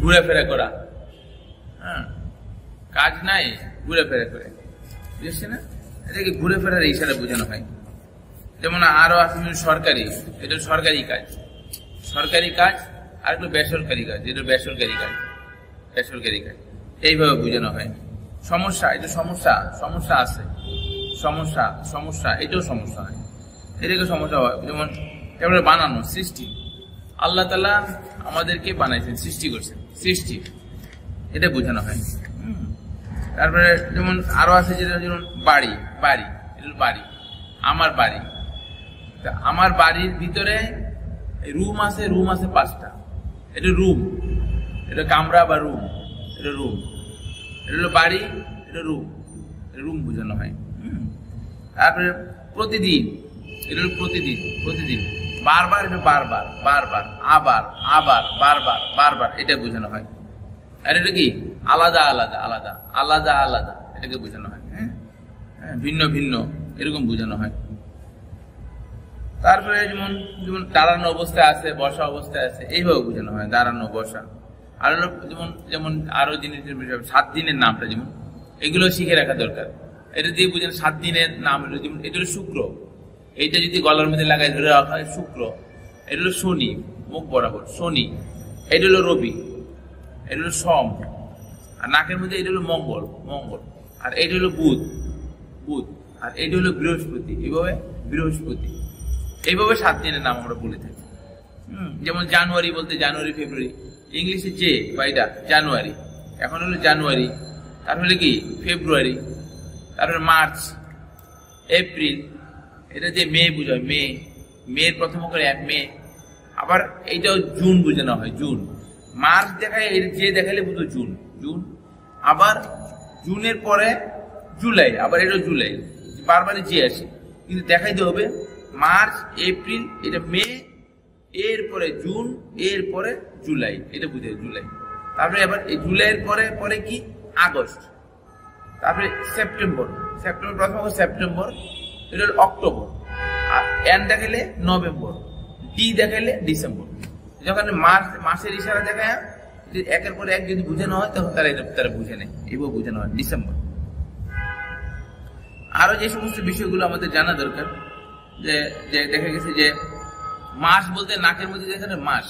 ঘুরে ফেরা করা, হ্যাঁ, কাজ নাই ঘুরে ফেরা করে, বুঝছে না? এটাকে ঘুরে ফেরার ইশারা বোঝানো হয়। যেমন আরো আছে সরকারি, এটা সরকারি কাজ, সরকারি কাজ, আর একটু বেসরকারি কাজ, এটা বেসরকারি কাজ, বেসরকারি কাজ, এইভাবে বোঝানো হয়। সমস্যা, এটা সমস্যা, সমস্যা আছে, সমস্যা, সমস্যা, এটাও সমস্যা হয়, এটাকে সমস্যা হয়। যেমন এবারে বানানো, সৃষ্টি, আল্লাহ তাআলা আমাদেরকে বানাইছেন, সৃষ্টি করছেন, সৃষ্টি, এটা বোঝানো হয়। তারপরে যেমন আরো আছে যেটা যেমন বাড়ি, বাড়ি, এটা বাড়ি, আমার বাড়ি, আমার বাড়ির ভিতরে রুম আছে, রুম আছে 5টা, এটা রুম, এটা কামরা বা রুম, এটা রুম, এটা হলো বাড়ি, এটা রুম, রুম বোঝানো হয়। তারপরে প্রতিদিন, এটা হলো প্রতিদিন, প্রতিদিন, বারবার, এটা বারবার, বারবার, আবার, আবার, বারবার, বারবার, এটা বোঝানো হয়। আর এটা কি আলাদা আলাদা, আলাদা আলাদা আলাদা, এটাকে বোঝানো হয়। হ্যাঁ, ভিন্ন ভিন্ন, এরকম বোঝানো হয়। তারপরে যেমন যেমন দাঁড়ানো অবস্থায় আছে, বসা অবস্থায় আছে, এইভাবে বোঝানো হয়, দাঁড়ানো, বসা। আর যেমন যেমন আরো জিনিস 7 দিনের নামটা, যেমন এগুলো শিখে রাখা দরকার। এটা দিয়ে বুঝেন 7 দিনের নাম হলো, যেমন এটা হলো শুক্র, এইটা যদি গলার মধ্যে লাগাই ধরে রাখা হয় শুক্র, এটা হলো শনি, মুখ বরাবর শনি, এটা হলো রবি, এটা হলো সোম, আর নাকের মধ্যে এটা হলো মঙ্গল, মঙ্গল, আর এটা হলো বুধ, বুধ, আর এটা হলো বৃহস্পতি, এইভাবে বৃহস্পতি। এইভাবে 7 দিনের নাম আমরা বলে থাকি। যেমন জানুয়ারি বলতে জানুয়ারি, ফেব্রুয়ারি, ইংলিশে যে বা এটা জানুয়ারি, এখন হলো জানুয়ারি, তারপরে কি ফেব্রুয়ারি, তারপরে মার্চ, এপ্রিল, এটা যে মে বোঝায়, মে, মের প্রথম করে 1 মে। আবার এইটাও জুন বোঝানো হয়, জুন। মার্চ দেখায়, যে দেখালে বুঝো জুন, জুন। আবার জুনের পরে জুলাই, আবার এটা জুলাই, বারবারই যে আসে, কিন্তু দেখাইতে হবে মার্চ, এপ্রিল, এটা মে, এরপরে জুন, এরপরে জুলাই, এটা বুঝে জুলাই। তারপরে আবার এই জুলাইয়ের পরে পরে কি আগস্ট, তারপরে সেপ্টেম্বর, সেপ্টেম্বর প্রথম সেপ্টেম্বর, এটা হলো অক্টোবর, আর এন দেখাইলে নভেম্বর, ডি দেখাইলে ডিসেম্বর। যখন মাসের ইশারা দেখায়, একের পর এক যদি বুঝানো হয় তখন তারা বুঝে নেয়, এইভাবে বুঝানো হয় ডিসেম্বর। আরো যে সমস্ত বিষয়গুলো আমাদের জানা দরকার, যে দেখা গেছে যে মাস বলতে নাকের মধ্যে দেখানো মাস,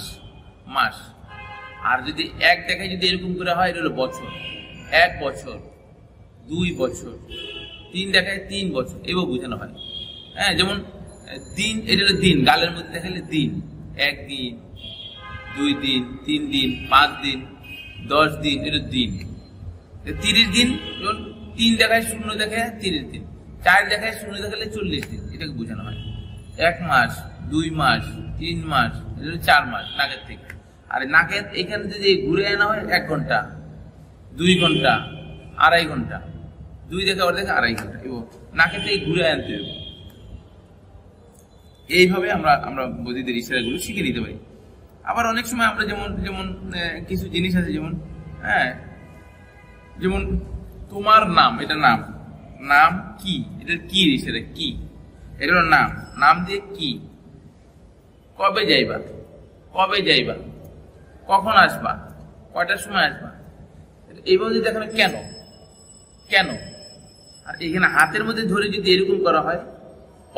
মাস, আর যদি 1 দেখায় যদি এরকম করে হয়, এটা হলো বছর, 1 বছর, 2 বছর, 3 দেখায় 3 বছর, এভাবে বোঝানো হয়। হ্যাঁ, যেমন দিন, এটা হলো দিন, গালের মধ্যে দেখালে দিন, 1 দিন, 2 দিন, 3 দিন, 5 দিন, 10 দিন, এটা দিন। 30 দিন, যেমন 3 দেখায় 0 দেখায় 30 দিন, 4 দেখায় 0 দেখালে 40 দিন, এটাকে বোঝানো হয়। 1 মাস, 2 মাস, 3 মাস, এটা হলো 4 মাস নাকের থেকে। আর নাকের এখানে যদি ঘুরে আনা হয় 1 ঘন্টা, 2 ঘন্টা, 2.5 ঘন্টা, 2 দেখে ওর দেখে 2.5 ঘন্টা, এবং নাকের থেকে ঘুরে আনতে হবে। এইভাবে আমরা বৈদিকদের ইশারাগুলো শিখে নিতে পারি। আবার অনেক সময় আমরা যেমন যেমন কিছু জিনিস আছে, যেমন হ্যাঁ, যেমন তোমার নাম, এটা নাম, নাম কি, এটা কি ইশারা, কি, এটা হলো নাম, নাম দিয়ে কি, কবে যাইবা, কবে যাইবা, কখন আসবা, কয়টার সময় আসবা, এইভাবে যদি দেখানো কেন, কেন। আর এখানে হাতের মধ্যে ধরে যদি এরকম করা হয়,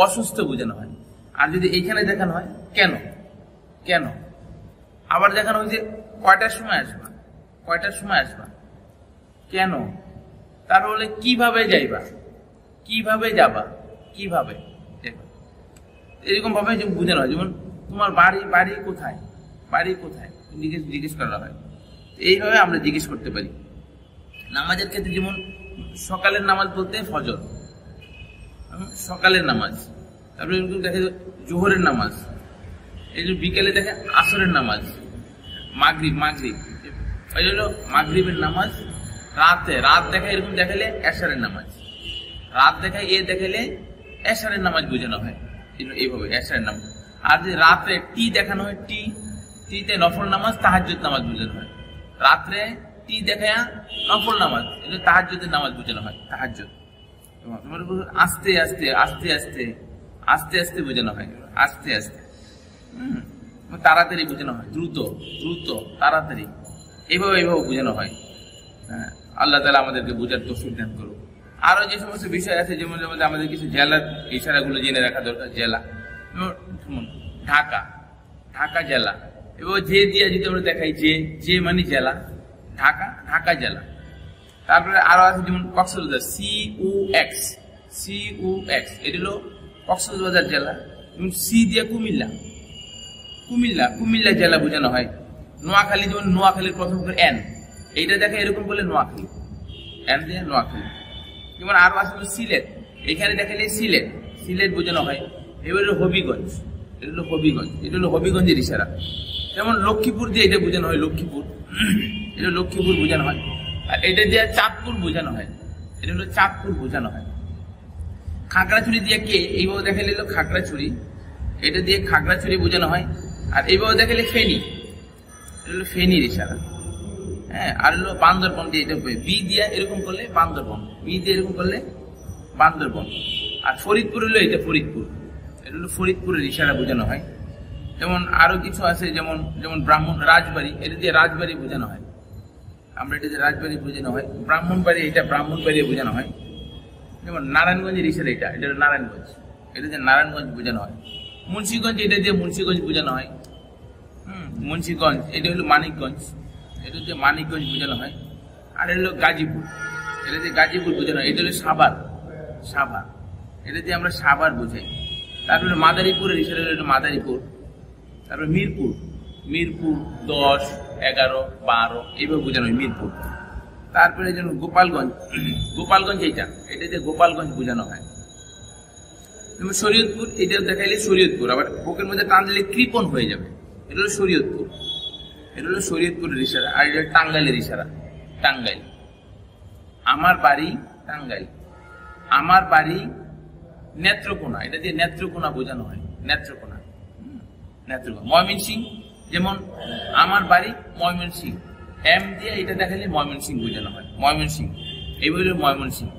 অসুস্থ বোঝানো হয়। আর যদি এইখানে দেখানো হয় কেন, কেন। আবার দেখানো হয়েছে কয়টার সময় আসবা, কয়টার সময় আসবা, কেন। তারপর বলে কিভাবে যাইবা, কিভাবে যাবা, কিভাবে, এরকম ভাবে বোঝানো হয়। যেমন তোমার বাড়ি, বাড়ি কোথায়, বাড়ি কোথায় জিজ্ঞেস করা হয়। এইভাবে আমরা জিজ্ঞেস করতে পারি। নামাজের ক্ষেত্রে যেমন সকালের নামাজ বলতে ফজর, সকালের নামাজ, তারপরে দেখে জোহরের নামাজ, এই যে বিকেলে দেখে আসরের নামাজ, মাগরিব এই হলো মাগরিবের নামাজ। রাত দেখা এরকম দেখালে এশারের নামাজ, রাত দেখায় দেখালে এশারের নামাজ বোঝানো হয়, এইভাবে এশারের নামাজ। আর যে রাত্রে টি দেখানো হয়, টিতে নফল নামাজ তাহাজ্জুদ নামাজ বোঝানো হয়। রাত্রে টি দেখায় নফল নামাজ, এটা তাহাজ্জুদের নামাজ বোঝানো হয়, তাহাজ্জুদ। আস্তে আস্তে আস্তে আস্তে আস্তে আস্তে বোঝানো হয়, আস্তে আস্তে, তাড়াতাড়ি বোঝানো হয়, দ্রুত তাড়াতাড়ি, এইভাবে বোঝানো হয়। আল্লাহ তাআলা আমাদেরকে বোঝার তৌফিক দান করুন। আরো যে সমস্ত বিষয় আছে, যেমন আমাদের কিছু জেলার ইশারাগুলো জেনে রাখা দরকার। জেলা, ঢাকা জেলা, এবং যে দিয়ে যদি আমরা দেখাই যে মানে জেলা, ঢাকা জেলা। তারপরে আরো আছে যেমন কক্সবাজার, CUX, এটা হলো কক্সবাজার জেলা। সি দিয়ে কুমিল্লা জেলা বোঝানো হয়। নোয়াখালী, যেমন নোয়াখালীর প্রথম করে এন, এইটা দেখা এরকম বলে নোয়াখালী, এন দিয়ে নোয়াখালী। যেমন আরো আছে সিলেট, এখানে দেখালে সিলেট বোঝানো হয়। এবার হলো হবিগঞ্জ, এটা হলো হবিগঞ্জের ইশারা। যেমন লক্ষ্মীপুর দিয়ে এটা বোঝানো হয়, এটা লক্ষ্মীপুর বোঝানো হয়। আর এটা দিয়ে চাঁদপুর বোঝানো হয়, এটা হলো চাঁদপুর বোঝানো হয়। খাগড়াছড়ি দিয়ে এইভাবে দেখালে হলো খাগড়াছড়ি, এটা দিয়ে খাগড়াছড়ি বোঝানো হয়। আর এইভাবে দেখালে ফেনী, এটা হলো ফেনীর ইশারা। হ্যাঁ, আর হলো বান্দরবন দিয়ে, এটা বি দিয়ে এরকম করলে বান্দরবন, আর ফরিদপুর হলো এটা হলো ফরিদপুরের ইশারা বোঝানো হয়। যেমন আরো কিছু আছে, যেমন রাজবাড়ি, এটা দিয়ে রাজবাড়ি বোঝানো হয়। আমরা এটা দিয়ে রাজবাড়ি বোঝানো হয়। ব্রাহ্মণবাড়ি, এটা ব্রাহ্মণবাড়ি বোঝানো হয়। যেমন নারায়ণগঞ্জের ইশারা, এটা হলো নারায়ণগঞ্জ, এটা দিয়ে নারায়ণগঞ্জ বোঝানো হয়। মুন্সিগঞ্জ, এটা দিয়ে মুন্সিগঞ্জ বোঝানো হয়। মুন্সিগঞ্জ, এটা হলো মানিকগঞ্জ, এটা দিয়ে মানিকগঞ্জ বোঝানো হয়। আর হলো গাজীপুর, এটা দিয়ে গাজীপুর বোঝানো হয়। এটা হলো সাভার, এটা দিয়ে আমরা সাভার বোঝাই। তারপরে মাদারীপুরের ইশারা হলো মাদারীপুর। তারপরে মিরপুর 10, 11, 12 এইভাবে বোঝানো হয়, মিরপুর। তারপরে যেন গোপালগঞ্জ, এটা দিয়ে গোপালগঞ্জ বোঝানো হয়। যেমন শরীয়তপুর, এটা দেখাইলে শরীয়তপুর, আবার বুকের মধ্যে টান দিলে কৃপণ হয়ে যাবে, এটা হলো শরীয়তপুর, এটা হলো শরীয়তপুরের ইশারা। আর এটা টাঙ্গাইলের ইশারা, টাঙ্গাইল। আমার বাড়ি টাঙ্গাইল, আমার বাড়ি নেত্রকোনা, এটা দিয়ে নেত্রকোনা বোঝানো হয়, নেত্রকোনা। ময়মনসিংহ, যেমন আমার বাড়ি ময়মনসিংহ, এম দিয়ে এটা দেখালে ময়মনসিংহ বোঝানো হয়, ময়মনসিংহ, এইভাবে ময়মনসিংহ।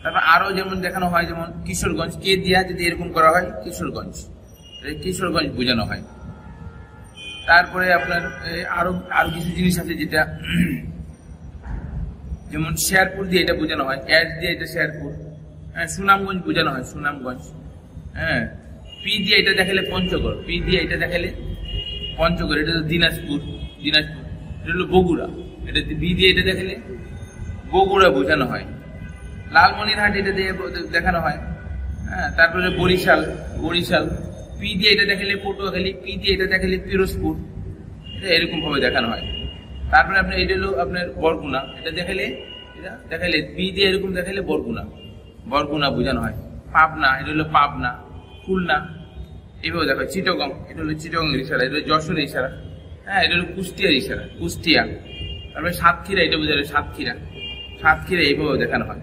তারপর আরো যেমন দেখানো হয়, যেমন কিশোরগঞ্জ, কে দিয়া যদি এরকম করা হয়, কিশোরগঞ্জ বোঝানো হয়। তারপরে আপনার আরো কিছু জিনিস আছে, যেটা যেমন শেরপুর দিয়ে এটা বোঝানো হয়, এস দিয়ে এটা শেরপুর। হ্যাঁ, সুনামগঞ্জ বোঝানো হয়, সুনামগঞ্জ। হ্যাঁ, পি দিয়ে এটা দেখালে পঞ্চগড়, এটা হলো দিনাজপুর, এটা হলো বগুড়া, এটা বি দিয়ে এটা দেখালে বগুড়া বোঝানো হয়। লালমনিরহাট, এটা দিয়ে দেখানো হয়। হ্যাঁ, তারপরে বরিশাল, পি দিয়ে এটা দেখালে পটুয়াখালী, পি দিয়ে এটা দেখালে পিরোজপুর, এটা এরকম ভাবে দেখানো হয়। তারপরে আপনার এটা হলো আপনার বরগুনা, এটা দেখালে পি দিয়ে এরকম দেখালে বরগুনা বোঝানো হয়। পাবনা, এটা হলো পাবনা। খুলনা, এইভাবে দেখা হয়। চিটগং, এটা হলো চিটগংয়ের ইশারা, এটা হলো যশোরের ইশারা। হ্যাঁ, এটা হলো কুষ্টিয়ার ইশারা, কুষ্টিয়া। তারপরে সাতক্ষীরা, এটা বোঝালে সাতক্ষীরা, এইভাবে দেখানো হয়।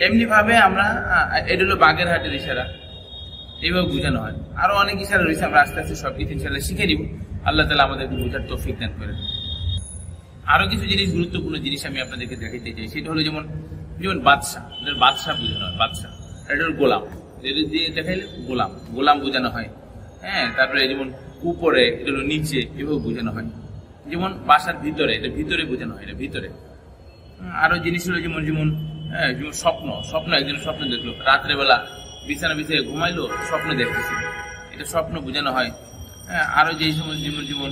এমনি ভাবে আমরা, এটা হলো বাগেরহাটের ইশারা, এইভাবে বোঝানো হয়। আরো অনেক ইশারা রয়েছে, আমরা আস্তে আস্তে সবকিছু ইনশাআল্লাহ শিখে নিব। আল্লাহ তাআলা আমাদেরকে বোঝার তৌফিক দান করেন। আরো কিছু জিনিস, গুরুত্বপূর্ণ জিনিস আমি আপনাদেরকে দেখাইতে চাই। সেটা হলো যেমন বাদশাহ বোঝানো হয়, বাদশাহ। এটা হলো গোলাম, এটা দিয়ে দেখাইলে গোলাম বোঝানো হয়। হ্যাঁ, তারপরে যেমন উপরে, এটা হলো নিচে, এভাবে বোঝানো হয়। যেমন বাসার ভিতরে, এটা ভিতরে বোঝানো হয়, এটা ভিতরে। আরো জিনিস হলো যেমন স্বপ্ন, একজন স্বপ্ন দেখলো, রাত্রেবেলা বিছানা বিছিয়ে ঘুমাইলো, স্বপ্ন দেখতেছে, এটা স্বপ্ন বোঝানো হয়। হ্যাঁ, আরো যেই সময় যেমন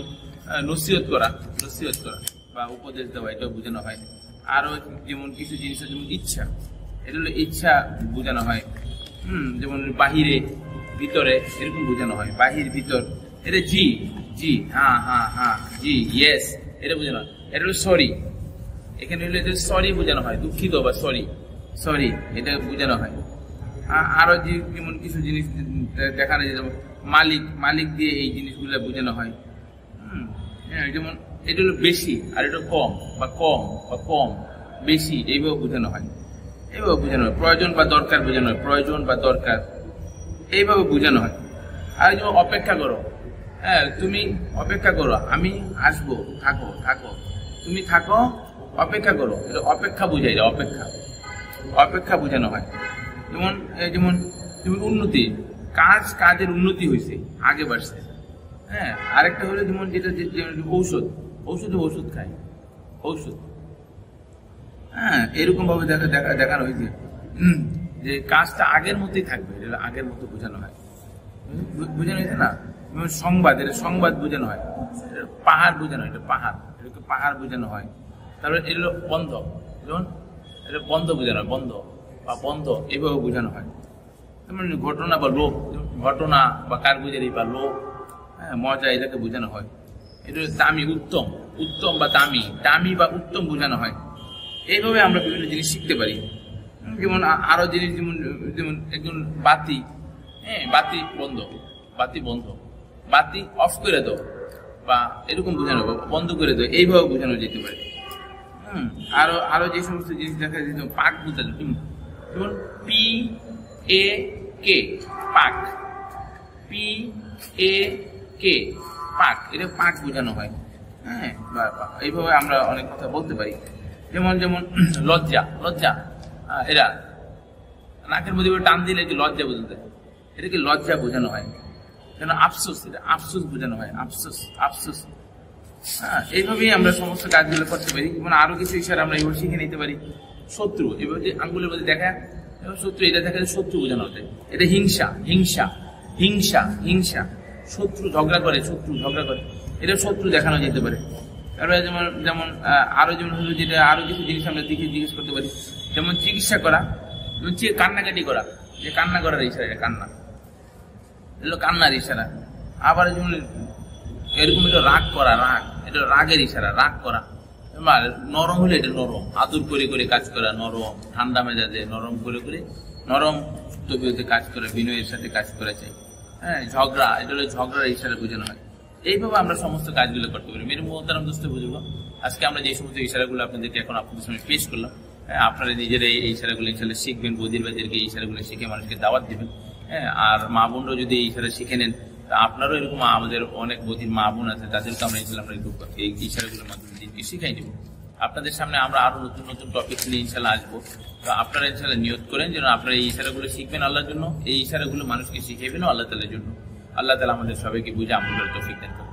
নসিহত করা বা উপদেশ দেওয়া, এটা বোঝানো হয়। আরো যেমন কিছু জিনিস, যেমন ইচ্ছা, এটা হলো ইচ্ছা বোঝানো হয়। যেমন বাহিরে, ভিতরে, এরকম বোঝানো হয়, বাহির ভিতর। এটা জি জি, হ্যাঁ হ্যাঁ হ্যাঁ, জি, ইয়েস, এটা বোঝানো হয়। এটা হলো সরি, এখানে হলো এটা সরি বোঝানো হয়, দুঃখিত বা সরি, সরি এটা বোঝানো হয়। আরো যেমন কিছু জিনিস দেখানো যায়, যেমন মালিক, মালিক দিয়ে এই জিনিসগুলো বোঝানো হয়। হ্যাঁ, যেমন এটা হলো বেশি আর এটা কম বা কম বা কম বেশি, এইভাবে বোঝানো হয়, এইভাবে বোঝানো হয়। প্রয়োজন বা দরকার বোঝানো হয়, প্রয়োজন বা দরকার এইভাবে বোঝানো হয়। আর যেমন অপেক্ষা করো, হ্যাঁ তুমি অপেক্ষা করো, আমি আসবো, থাকো থাকো, তুমি থাকো, অপেক্ষা করো, এটা অপেক্ষা বোঝায়, অপেক্ষা, অপেক্ষা বোঝানো হয়। যেমন যেমন যেমন উন্নতি, কাজ, কাজের উন্নতি হয়েছে, আগে বাড়ছে। হ্যাঁ, আরেকটা হলো যেমন যেটা ঔষধ, ঔষধে ওষুধ খায়, ঔষধ। হ্যাঁ, এরকম ভাবে দেখানো হয়েছে যে কাজটা আগের মতোই থাকবে, এটা আগের মতো বোঝানো হয়, বোঝানো হয়েছে না। সংবাদ, এটা সংবাদ বোঝানো হয়। পাহাড় বোঝানো হয়, এটা পাহাড়, এটাকে পাহাড় বোঝানো হয়। তারপরে এটা হলো বন্ধ, যেমন এটা বন্ধ বোঝানো হয়, বন্ধ বা বন্ধ এইভাবে বোঝানো হয়। যেমন ঘটনা বা লোক, ঘটনা বা কারগুজারি বা লোক, হ্যাঁ মজা, এটাকে বোঝানো হয়। এটা দামি, উত্তম, উত্তম বা দামি, দামি বা উত্তম বোঝানো হয়। এইভাবে আমরা বিভিন্ন জিনিস শিখতে পারি। যেমন আরো জিনিস, যেমন যেমন একজন বাতি, হ্যাঁ বাতি বন্ধ, বাতি বন্ধ, বাতি অফ করে দাও বা এরকম বোঝানো, বন্ধ করে দাও, এইভাবে বোঝানো যেতে পারে। আরো আরো যে সমস্ত জিনিস দেখা যেত, পাক বোঝানো, যেমন পি এ কে, পাক, পি এ কে, পাক, এটা পাক বোঝানো হয়। হ্যাঁ, এইভাবে আমরা অনেক কথা বলতে পারি। যেমন যেমন লজ্জা, লজ্জা, এরা নাকের মধ্যে টান দিলে যে লজ্জা বোঝাতে, এটাকে লজ্জা বোঝানো হয়। কেন আফসোস, এটা আফসোস বোঝানো হয়, আফসোস, আফসোস। হ্যাঁ, এইভাবেই আমরা সমস্ত কাজগুলো করতে পারি। মানে আরো কিছু ইশারা আমরা এইভাবে শিখে নিতে পারি। শত্রু, এভাবে যে আঙ্গুলের মধ্যে দেখা, শত্রু, এটা দেখা শত্রু বোঝানো হচ্ছে। এটা হিংসা, হিংসা, হিংসা, হিংসা, শত্রু ঝগড়া করে, শত্রু ঝগড়া করে, এটা শত্রু দেখানো যেতে পারে। তারপরে যেমন যেমন আরো যেমন হলো, যেটা আরো কিছু জিনিস আমরা জিজ্ঞেস করতে পারি, যেমন চিকিৎসা করা, যেমন কান্নাকাটি করা, যে কান্না করার ইশারা, এটা কান্না, এগুলো কান্নার ইশারা। আবার যেমন এরকম এটা রাগ করা, রাগ, এটা রাগের ইশারা, রাগ করা। নরম হলে এটা নরম, আদর করে করে কাজ করা, নরম, ঠান্ডা মেজাজে নরম করে করে, নরম তবিয়তে কাজ করা, বিনয়ের সাথে কাজ করা চাই। হ্যাঁ, ঝগড়া, এটা হলো ঝগড়ার ইশারা বোঝানো হয়। এইভাবে আমরা সমস্ত কাজগুলো করতে পারি। মেরে মোহতারাম দোস্ত বুঝবো, আজকে আমরা যে সমস্ত ইশারাগুলো আপনাদেরকে এখন আপনাদের সামনে পেশ করলাম, আপনারা নিজেরা এই ইশারাগুলো ইনশাল্লাহ শিখবেন, বদির বাজারকে এই ইশারাগুলো শিখে মানুষকে দাওয়াত দিবেন। হ্যাঁ, আর মা বোনরাও যদি এই ইশারা শিখে নেন, আপনারও এরকম আমাদের অনেক বদির মা বোন আছে, তাদেরকে আমরা ইনশাল্লাহ আমরা এই ইশারাগুলোর মাধ্যমে দিনকে শিখাই দেবো। আপনাদের সামনে আমরা আরো নতুন নতুন টপিক নিয়ে ইনশাল্লাহ আসবো। তো আপনারা ইনশাল্লাহ নিয়ত করেন যেন আপনারা এই ইশারাগুলো শিখবেন আল্লাহর জন্য, এই ইশারাগুলো মানুষকে শিখাইবেন আল্লাহ তাআলার জন্য। আল্লাহ তাআলা আমাদের সবাইকে বুঝে আমল করার তৌফিক দান করুন।